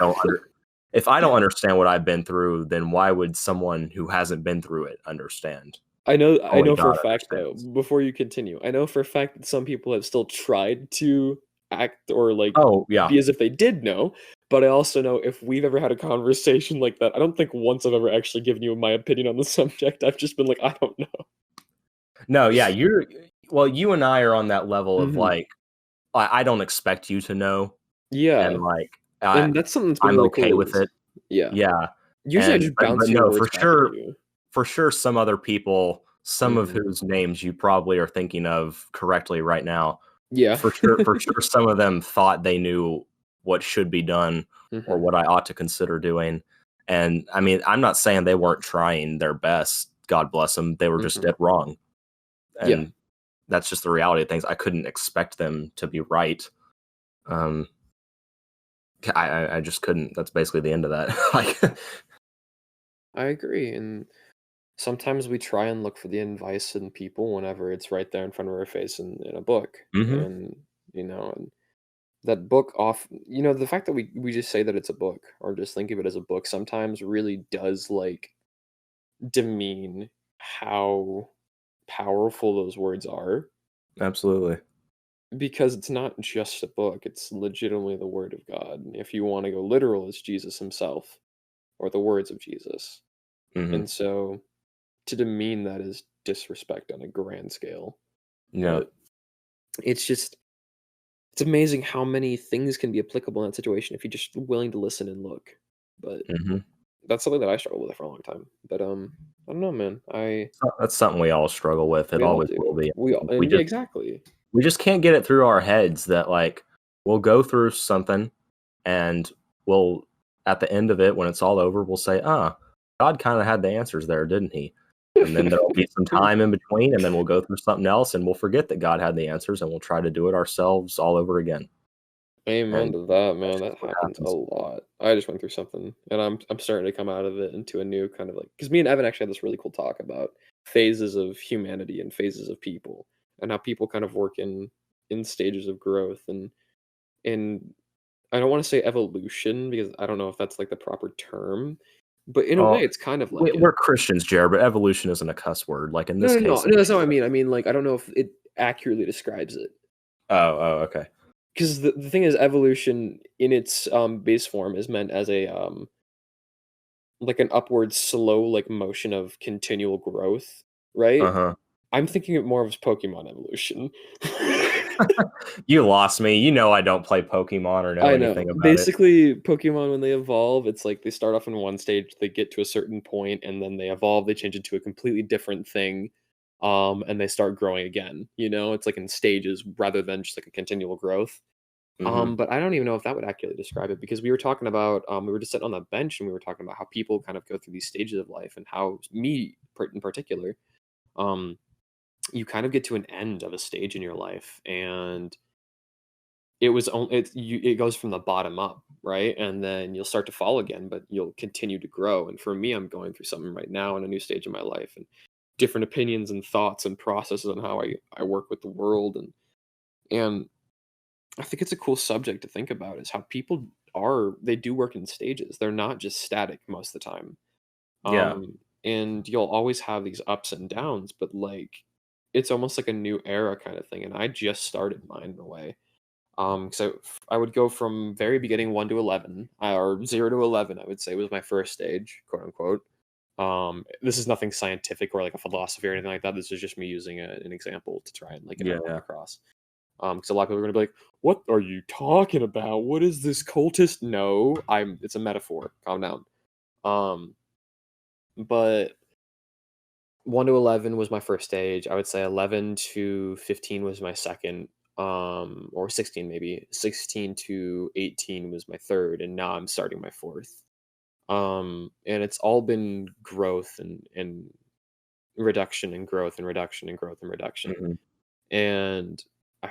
if I don't understand what I've been through, then why would someone who hasn't been through it understand? I Only know for a God fact though, understands. before you continue, I know for a fact that some people have still tried to act or like Oh, yeah. be as if they did know, but I also know if we've ever had a conversation like that, I don't think once I've ever actually given you my opinion on the subject. I've just been like, I don't know. No, yeah, you and I are on that level of Mhm. like, I don't expect you to know, and Yeah, like I and that's something that's been I'm really okay cool with is it. yeah. Yeah. Usually I And just bounce but your no, words back at you. for sure some other people, some of Mhm. whose names you probably are thinking of correctly right now, Yeah. for sure some of them thought they knew what should be done or Mhm. what I ought to consider doing. And I mean, I'm not saying they weren't trying their best. God bless them. They were just Mhm. dead wrong. Yeah. And that's just the reality of things. I couldn't expect them to be right. Um, I just couldn't. That's basically the end of that. Like, I agree, and sometimes we try and look for the advice in people whenever it's right there in front of our face in a book. hmm And, and that book off, the fact that we just say that it's a book or just think of it as a book sometimes really does like demean how powerful those words are absolutely. because it's not just a book, it's legitimately the word of God. If you want to go literal, it's Jesus himself or the words of Jesus. hmm And so to demean that is disrespect on a grand scale. Yeah. But it's amazing how many things can be applicable in that situation if you're just willing to listen and look. But hmm that's something that I struggled with for a long time. But I don't know, man. So that's something we all struggle with. It We all always will do. be. We all We and yeah, just exactly. we just can't get it through our heads that like we'll go through something and we'll at the end of it when it's all over we'll say, "Ah, God kind of had the answers there, didn't he?" And then there'll be some Pretty time in between and then we'll go through something else and we'll forget that God had the answers and we'll try to do it ourselves all over again. amen And to that, that's man. just That what happens a happens. lot. I just went through something, and I'm starting to come out of it into a new kind of like because me and Evan actually had this really cool talk about phases of humanity and phases of people, and how people kind of work in stages of growth and I don't want to say evolution because I don't know if that's like the proper term, but in a way, Oh, it's kind of like it. we're Christians, Jared, but evolution isn't a cuss word. Like in No, this no, no, case, no. That's not what I mean. I mean, like, I don't know if it accurately describes it. okay. Because the thing is, evolution in its base form is meant as a like an upward slow like motion of continual growth, right? Uh-huh. I'm thinking it more of as Pokemon evolution. You lost me. You know I don't play Pokemon or know I know. anything about it. Basically, Pokemon when they evolve, it's like they start off in one stage, they get to a certain point, and then they evolve, they change into a completely different thing, and they start growing again. It's like in stages rather than just like a continual growth. Mhm. But I don't even know if that would accurately describe it because we were talking about we were just sitting on that bench and we were talking about how people kind of go through these stages of life and how in particular, um, you kind of get to an end of a stage in your life and it goes from the bottom up, right? And then you'll start to fall again, but you'll continue to grow. And for me, I'm going through something right now in a new stage of my life and different opinions and thoughts and processes on how I work with the world and I think it's a cool subject to think about is how people they do work in stages. They're not just static most of the time. Yeah. And you'll always have these ups and downs, but like it's almost like a new era kind of thing. And I just started mine in a way. So I would go from very beginning 1 to 11, or 0 to 11. I would say was my first stage, quote unquote. This is nothing scientific or like a philosophy or anything like that. This is just me using an example to try and like get my point across. Because a lot of people are gonna be like, "What are you talking about? What is this cultist?" No, It's a metaphor. Calm down. But 1 to 11 was my first stage. I would say 11 to 15 was my second, or 16 maybe. 16 to 18 was my third, and now I'm starting my fourth. And it's all been growth and reduction and growth and reduction and growth and reduction. Mm-hmm. And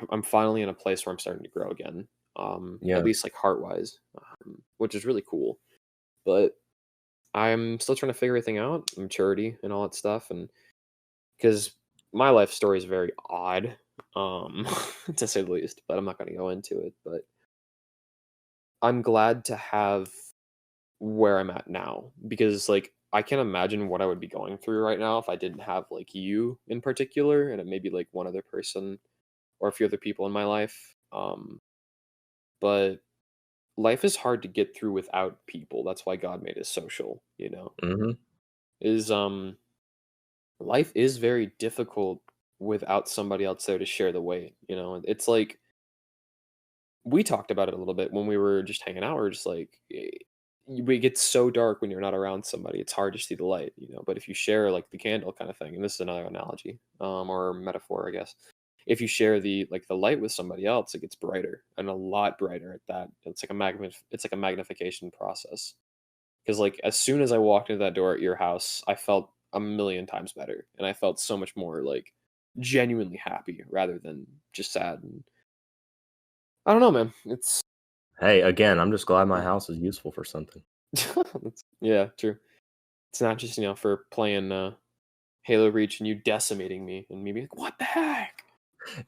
I'm finally in a place where I'm starting to grow again. At least like heart wise, which is really cool. But I'm still trying to figure everything out, maturity and all that stuff, and because my life story is very odd, to say the least. But I'm not going to go into it. But I'm glad to have where I'm at now, because like I can't imagine what I would be going through right now if I didn't have like you in particular, and maybe like one other person or a few other people in my life. But life is hard to get through without people. That's why God made us social, Mm-hmm. Is life is very difficult without somebody else there to share the weight, It's like we talked about it a little bit when we were just hanging out. We're just like it gets so dark when you're not around somebody. It's hard to see the light, But if you share like the candle kind of thing, and this is another analogy, or metaphor, I guess. If you share the light with somebody else, it gets brighter and a lot brighter at that. It's like a magnification process. Because like as soon as I walked into that door at your house, I felt a million times better, and I felt so much more like genuinely happy rather than just sad. And I don't know, man. It's Hey, again, I'm just glad my house is useful for something. yeah, true. It's not just for playing Halo Reach and you decimating me and me being like, what the heck?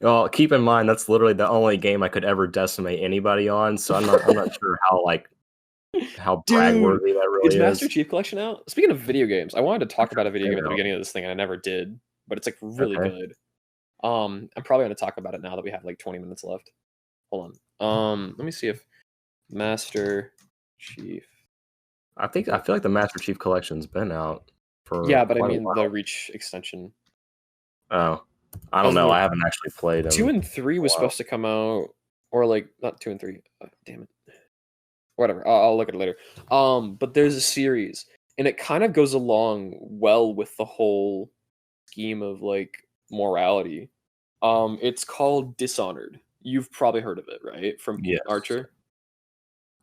Well, keep in mind that's literally the only game I could ever decimate anybody on, so I'm not sure how brag-worthy that really is Master is. Chief Collection out? Speaking of video games, I wanted to talk about a video game at the beginning of this thing, and I never did, but it's like really good. I'm probably going to talk about it now that we have like 20 minutes left. Hold on. Let me see if Master Chief. I feel like the Master Chief Collection's been out for but I quite a mean while. the Reach extension. Oh, I don't know. I haven't actually played them. 2 and 3 was supposed to come out, or like not 2 and 3. Damn it. Whatever. I'll look at it later. But there's a series, and it kind of goes along well with the whole scheme of like morality. It's called Dishonored. You've probably heard of it, right? From Archer.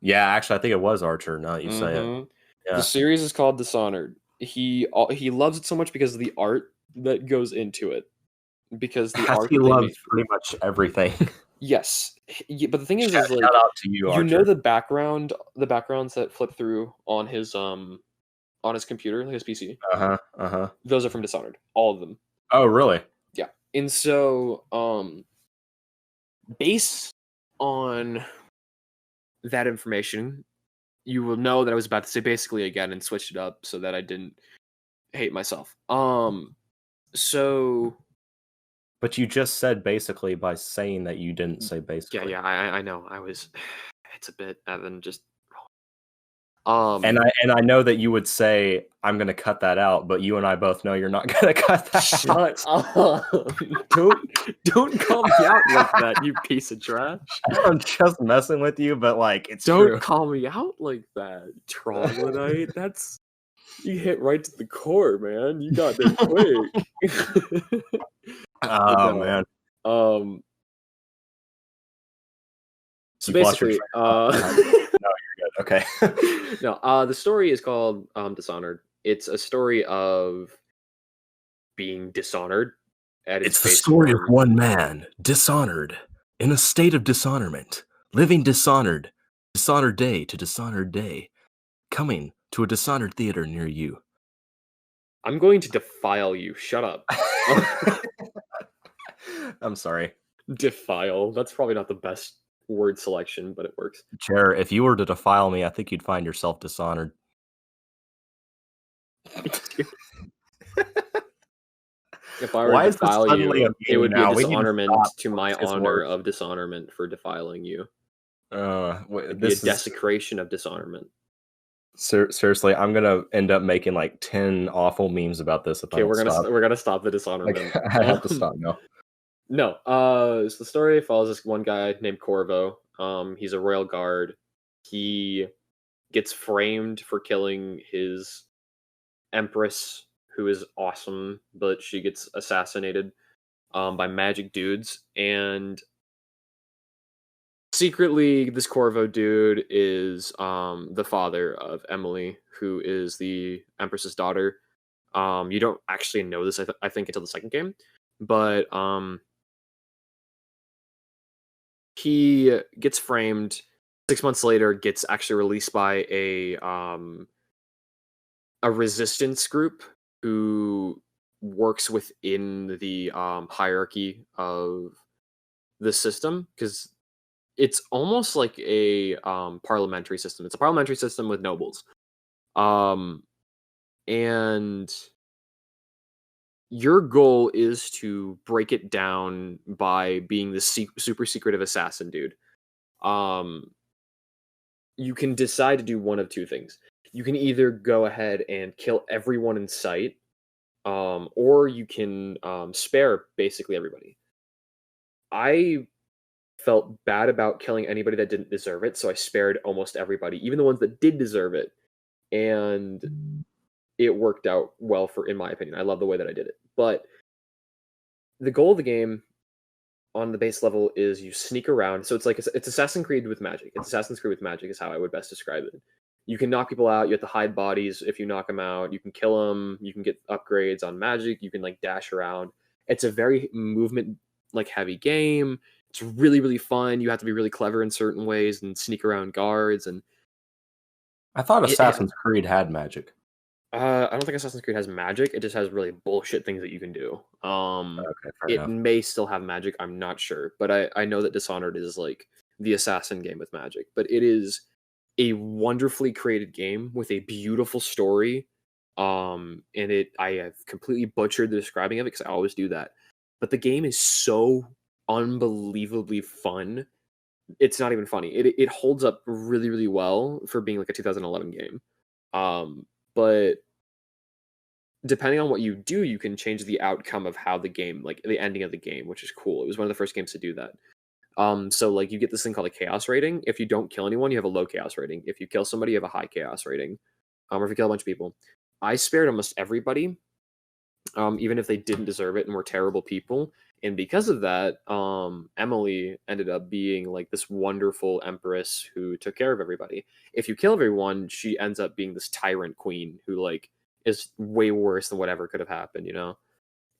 Yeah, actually, I think it was Archer. Now that you say it. Yeah. The series is called Dishonored. He loves it so much because of the art that goes into it. Because the art he loves pretty much everything. Yes, but the thing is shout like, out to you, Archer. the backgrounds that flip through on his computer, like his PC. Those are from Dishonored, all of them. Oh, really? Yeah, and so based on that information, you will know that I was about to say basically again and switched it up so that I didn't hate myself. So. But you just said basically by saying that you didn't say basically. Yeah, I know. It's a bit, Evan, just. And I know that you would say I'm going to cut that out, but you and I both know you're not going to cut that out. Shut up! Don't call me out like that, you piece of trash. I'm just messing with you, but like it's don't true. Call me out like that, troglodyte. That's you hit right to the core, man. You got there quick. Oh man. So basically, no, you're good. Okay. No, the story is called Dishonored. It's a story of being dishonored. It's the story of one man, dishonored, in a state of dishonorment, living dishonored day to dishonored day, coming to a Dishonored theater near you. I'm going to defile you. Shut up. I'm sorry. Defile. That's probably not the best word selection, but it works. Chair, if you were to defile me, I think you'd find yourself dishonored. If I were to Why is this defile suddenly you, a it meme would be a now? We need to dishonorment stop to my his honor work. of dishonorment for defiling you. It'd be a This is desecration of dishonorment. seriously. I'm gonna end up making like 10 awful memes about this if I Okay, don't stop. we're gonna stop the Like dishonorment. I have to stop now. No. So the story follows this one guy named Corvo. He's a royal guard. He gets framed for killing his empress, who is awesome, but she gets assassinated by magic dudes. And secretly, this Corvo dude is the father of Emily, who is the empress's daughter. You don't actually know this, I think, until the second game, but he gets framed. 6 months later, gets actually released by a resistance group who works within the hierarchy of the system, because it's almost like a parliamentary system. It's a parliamentary system with nobles, um, and your goal is to break it down by being the super secretive assassin dude. Um, you can decide to do one of two things. You can either go ahead and kill everyone in sight, or you can spare basically everybody. I felt bad about killing anybody that didn't deserve it, so I spared almost everybody, even the ones that did deserve it, and it worked out well in my opinion. I love the way that I did it. But the goal of the game on the base level is you sneak around. So it's Assassin's Creed with magic. It's Assassin's Creed with magic is how I would best describe it. You can knock people out. You have to hide bodies if you knock them out. You can kill them. You can get upgrades on magic. You can like dash around. It's a very movement like heavy game. It's really really fun. You have to be really clever in certain ways and sneak around guards. And I thought it Assassin's Creed had magic. I don't think Assassin's Creed has magic. It just has really bullshit things that you can do. Okay, fair It enough. may still have magic. I'm not sure, but I know that Dishonored is like the assassin game with magic. But it is a wonderfully created game with a beautiful story. And I have completely butchered the describing of it because I always do that. But the game is so unbelievably fun. It's not even funny. It holds up really really well for being like a 2011 game. But depending on what you do, you can change the outcome of how the game, like the ending of the game, which is cool. It was one of the first games to do that. So like you get this thing called a chaos rating. If you don't kill anyone, you have a low chaos rating. If you kill somebody, you have a high chaos rating. Or if you kill a bunch of people. I spared almost everybody, even if they didn't deserve it and were terrible people. And because of that, Emily ended up being like this wonderful empress who took care of everybody. If you kill everyone, she ends up being this tyrant queen who like is way worse than whatever could have happened, you know?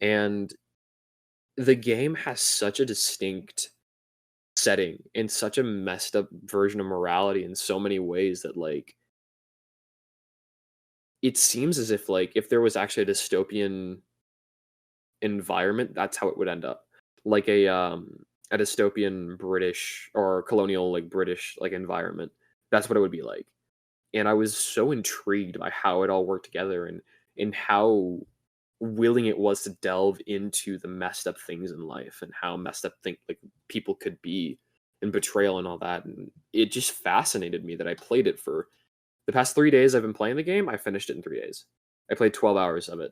And the game has such a distinct setting and such a messed up version of morality in so many ways that like it seems as if like if there was actually a dystopian environment, that's how it would end up. Like a dystopian British or colonial like British like environment. That's what it would be like. And I was so intrigued by how it all worked together and how willing it was to delve into the messed up things in life and how messed up like people could be and betrayal and all that. And it just fascinated me that I played it for the past 3 days. I've been playing the game. I finished it in 3 days. I played 12 hours of it.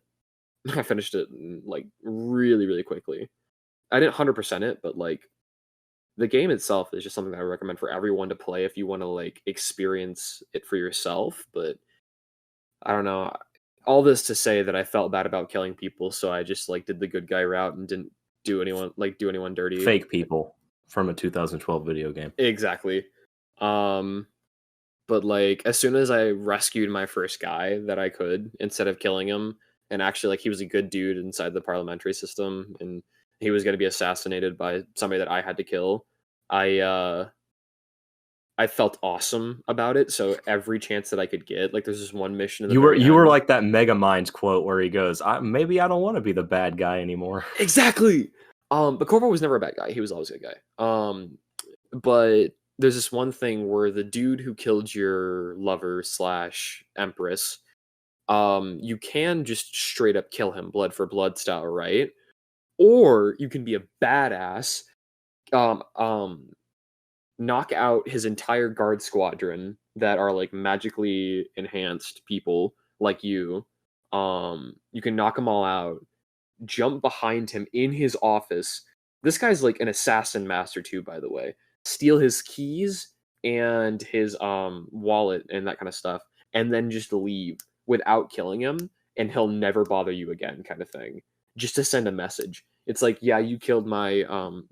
I finished it like really, really quickly. I didn't 100% it, but like the game itself is just something that I recommend for everyone to play if you want to like experience it for yourself. But I don't know. All this to say that I felt bad about killing people, so I just like did the good guy route and didn't do anyone dirty. Fake people from a 2012 video game. Exactly. Um but like as soon as I rescued my first guy that I could instead of killing him, and actually like he was a good dude inside the parliamentary system and he was going to be assassinated by somebody that I had to kill, I I felt awesome about it. So every chance that I could get, like there's this one mission in the very You were end. like that Mega Minds quote where he goes, maybe I don't want to be the bad guy anymore. Exactly. But Corvo was never a bad guy. He was always a good guy. But there's this one thing where the dude who killed your lover slash empress, you can just straight up kill him blood for blood style, right? Or you can be a badass, knock out his entire guard squadron that are like magically enhanced people like you. You can knock them all out, jump behind him in his office. This guy's like an assassin master too, by the way. Steal his keys and his wallet and that kind of stuff, and then just leave without killing him, and he'll never bother you again, kind of thing. Just to send a message. It's like, yeah, you killed my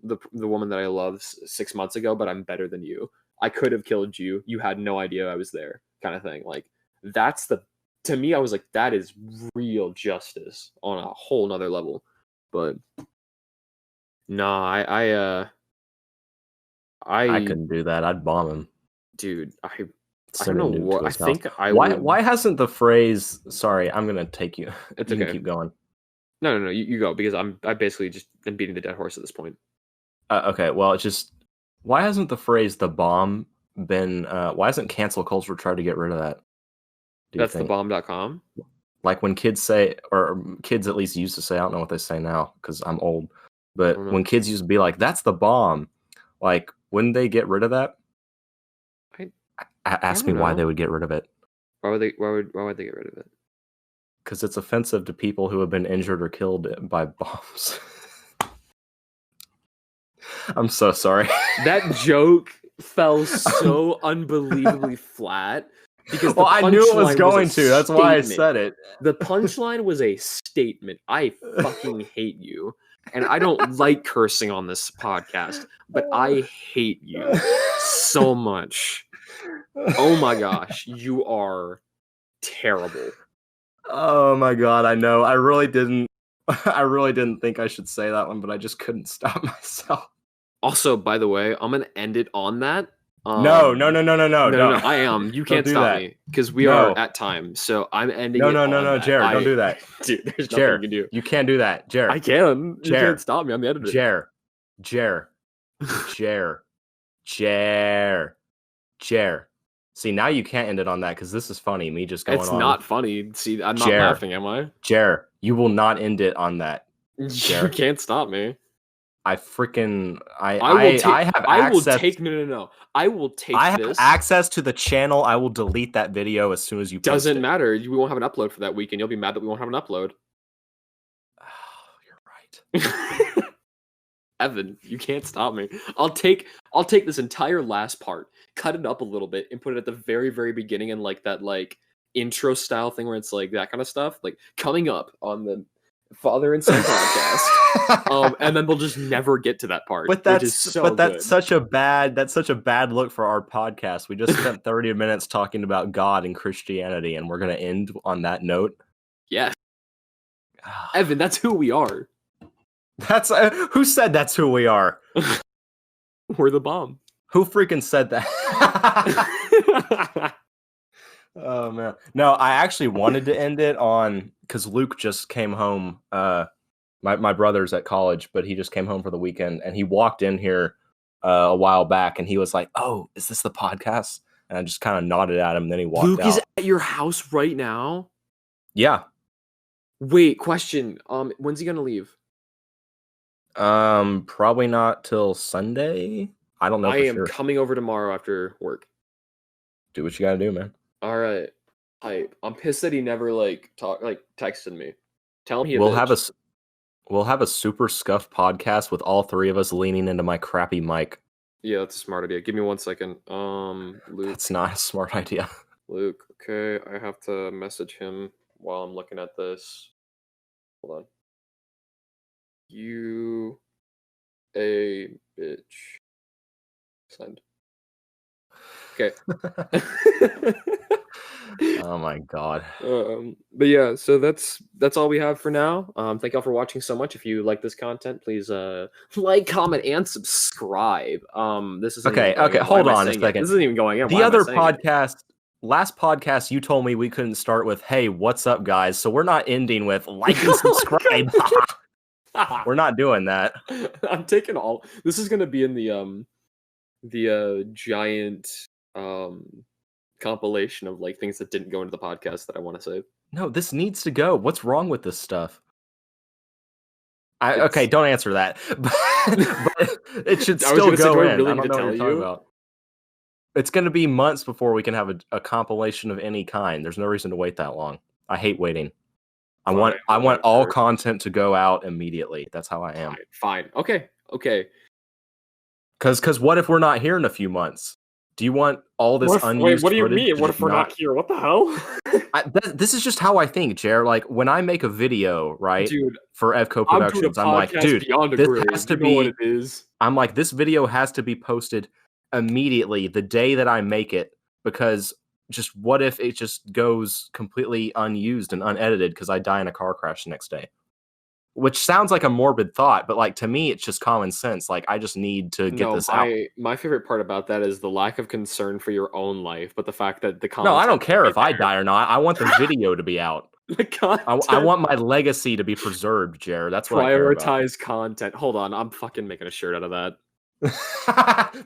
the woman that I love 6 months ago, but I'm better than you. I could have killed you. You had no idea I was there, kind of thing. Like, that's the, to me, I was like, that is real justice on a whole nother level. But nah, I couldn't do that. I'd bomb him, dude. I Send don't a know nuke what to I his house. think. Why hasn't the phrase? Sorry, I'm gonna take you. It's You okay. can keep going. No. You go, because I basically just am beating the dead horse at this point. Okay, well, it's just, why hasn't the phrase "the bomb" been? Why hasn't cancel culture tried to get rid of that? That's thebomb.com. Like when kids say, or kids at least used to say, I don't know what they say now because I'm old, but when kids used to be like, "That's the bomb," like, wouldn't they get rid of that? Ask me why they would get rid of it. Why would they get rid of it? Because it's offensive to people who have been injured or killed by bombs. I'm so sorry. That joke fell so unbelievably flat. Because I knew it was going to. That's why I said it. The punchline was a statement. I fucking hate you. And I don't like cursing on this podcast, but I hate you so much. Oh my gosh, you are terrible. Oh my god, I know. I really didn't think I should say that one, but I just couldn't stop myself. Also, by the way, I'm gonna end it on that. No. I am. You can't stop me because we are at time. So I'm ending it. No, Jared, don't do that. Dude, there's nothing you can do. You can't do that, Jared. I can. You can't stop me. I'm the editor. Jared. See, now you can't end it on that because this is funny. Me just going on. It's not funny. See, I'm not laughing, am I? Jared, you will not end it on that. You can't stop me. I will take access to the channel. I will delete that video as soon as you post Doesn't matter. We won't have an upload for that week, and you'll be mad that we won't have an upload. Oh, you're right. Evan, you can't stop me. I'll take this entire last part, cut it up a little bit, and put it at the very, very beginning in like that like intro style thing where it's like that kind of stuff, like coming up on the FatherN'Son podcast. And then we'll just never get to that part. But that's such a bad look for our podcast. We just spent 30 minutes talking about God and Christianity, and we're gonna end on that note. Yes. Evan, that's who we are. That's who said that's who we are? We're the bomb. Who freaking said that? Oh man. No, I actually wanted to end it on, because Luke just came home. My brother's at college, but he just came home for the weekend, and he walked in here a while back, and he was like, "Oh, is this the podcast?" And I just kind of nodded at him, and then he walked out. Luke is at your house right now? Yeah. Wait, question. When's he gonna leave? Probably not till Sunday. I don't know. I am coming over tomorrow after work. Do what you gotta do, man. All right. I'm pissed that he never texted me. Tell him we'll have a super scuff podcast with all three of us leaning into my crappy mic. Yeah, that's a smart idea. Give me 1 second. Luke. That's not a smart idea. Luke, okay, I have to message him while I'm looking at this. Hold on. You a bitch. Send. Okay. Oh my god. But yeah, so that's all we have for now. Thank y'all for watching so much. If you like this content, please like, comment, and subscribe. This is okay. Hold on a second. This isn't even going in. The other podcast, last podcast, you told me we couldn't start with "Hey, what's up, guys?" So we're not ending with "Like and subscribe." We're not doing that. I'm taking all. This is gonna be in the giant compilation of like things that didn't go into the podcast that I want to say. No, this needs to go. What's wrong with this stuff? Okay, don't answer that. But it should still go in. I don't know what you're talking about. It's going to be months before we can have a compilation of any kind. There's no reason to wait that long. I hate waiting. I want all content to go out immediately. That's how I am. Fine. Okay. Because what if we're not here in a few months? Do you want all this unused footage? What do you mean? What if we're not here? What the hell? This is just how I think, Jer. Like, when I make a video, right, dude, for Evco Productions, I'm like, dude, this has to be what it is. I'm like, this video has to be posted immediately the day that I make it, because just what if it just goes completely unused and unedited because I die in a car crash the next day? Which sounds like a morbid thought, but like to me, it's just common sense. Like, I just need to get this out. My favorite part about that is the lack of concern for your own life, but the fact that the content. No, I don't care if I die or not. I want the video to be out. The content. I want my legacy to be preserved, Jared. That's what I care about. Prioritize content. Hold on, I'm fucking making a shirt out of that.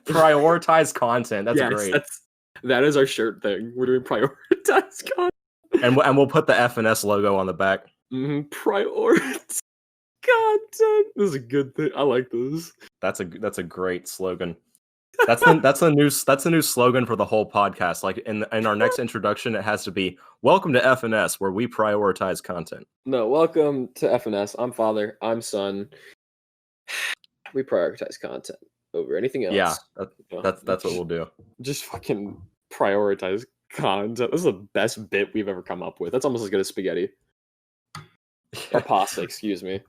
Prioritize content. That's great. That is our shirt thing. We're doing prioritize content, and we'll put the FNS logo on the back. Prioritize content. This is a good thing. I like this. That's a great slogan. That's a new slogan for the whole podcast. Like in our next introduction, it has to be "Welcome to FNS, where we prioritize content." No, welcome to FNS. I'm Father. I'm Son. We prioritize content over anything else. Yeah, that's what we'll do. Just fucking prioritize content. This is the best bit we've ever come up with. That's almost as good as spaghetti. Or pasta, excuse me.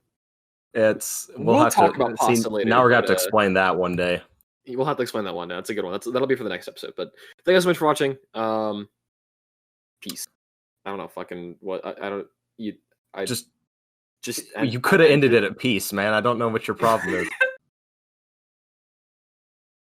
We'll have talk about pasta later. Now we're gonna have to explain that one day. We'll have to explain that one day. That's a good one. That'll be for the next episode. But thank you guys so much for watching. Peace. I don't know. Fucking what? I don't. You. I just. You could have ended it at peace, man. I don't know what your problem is.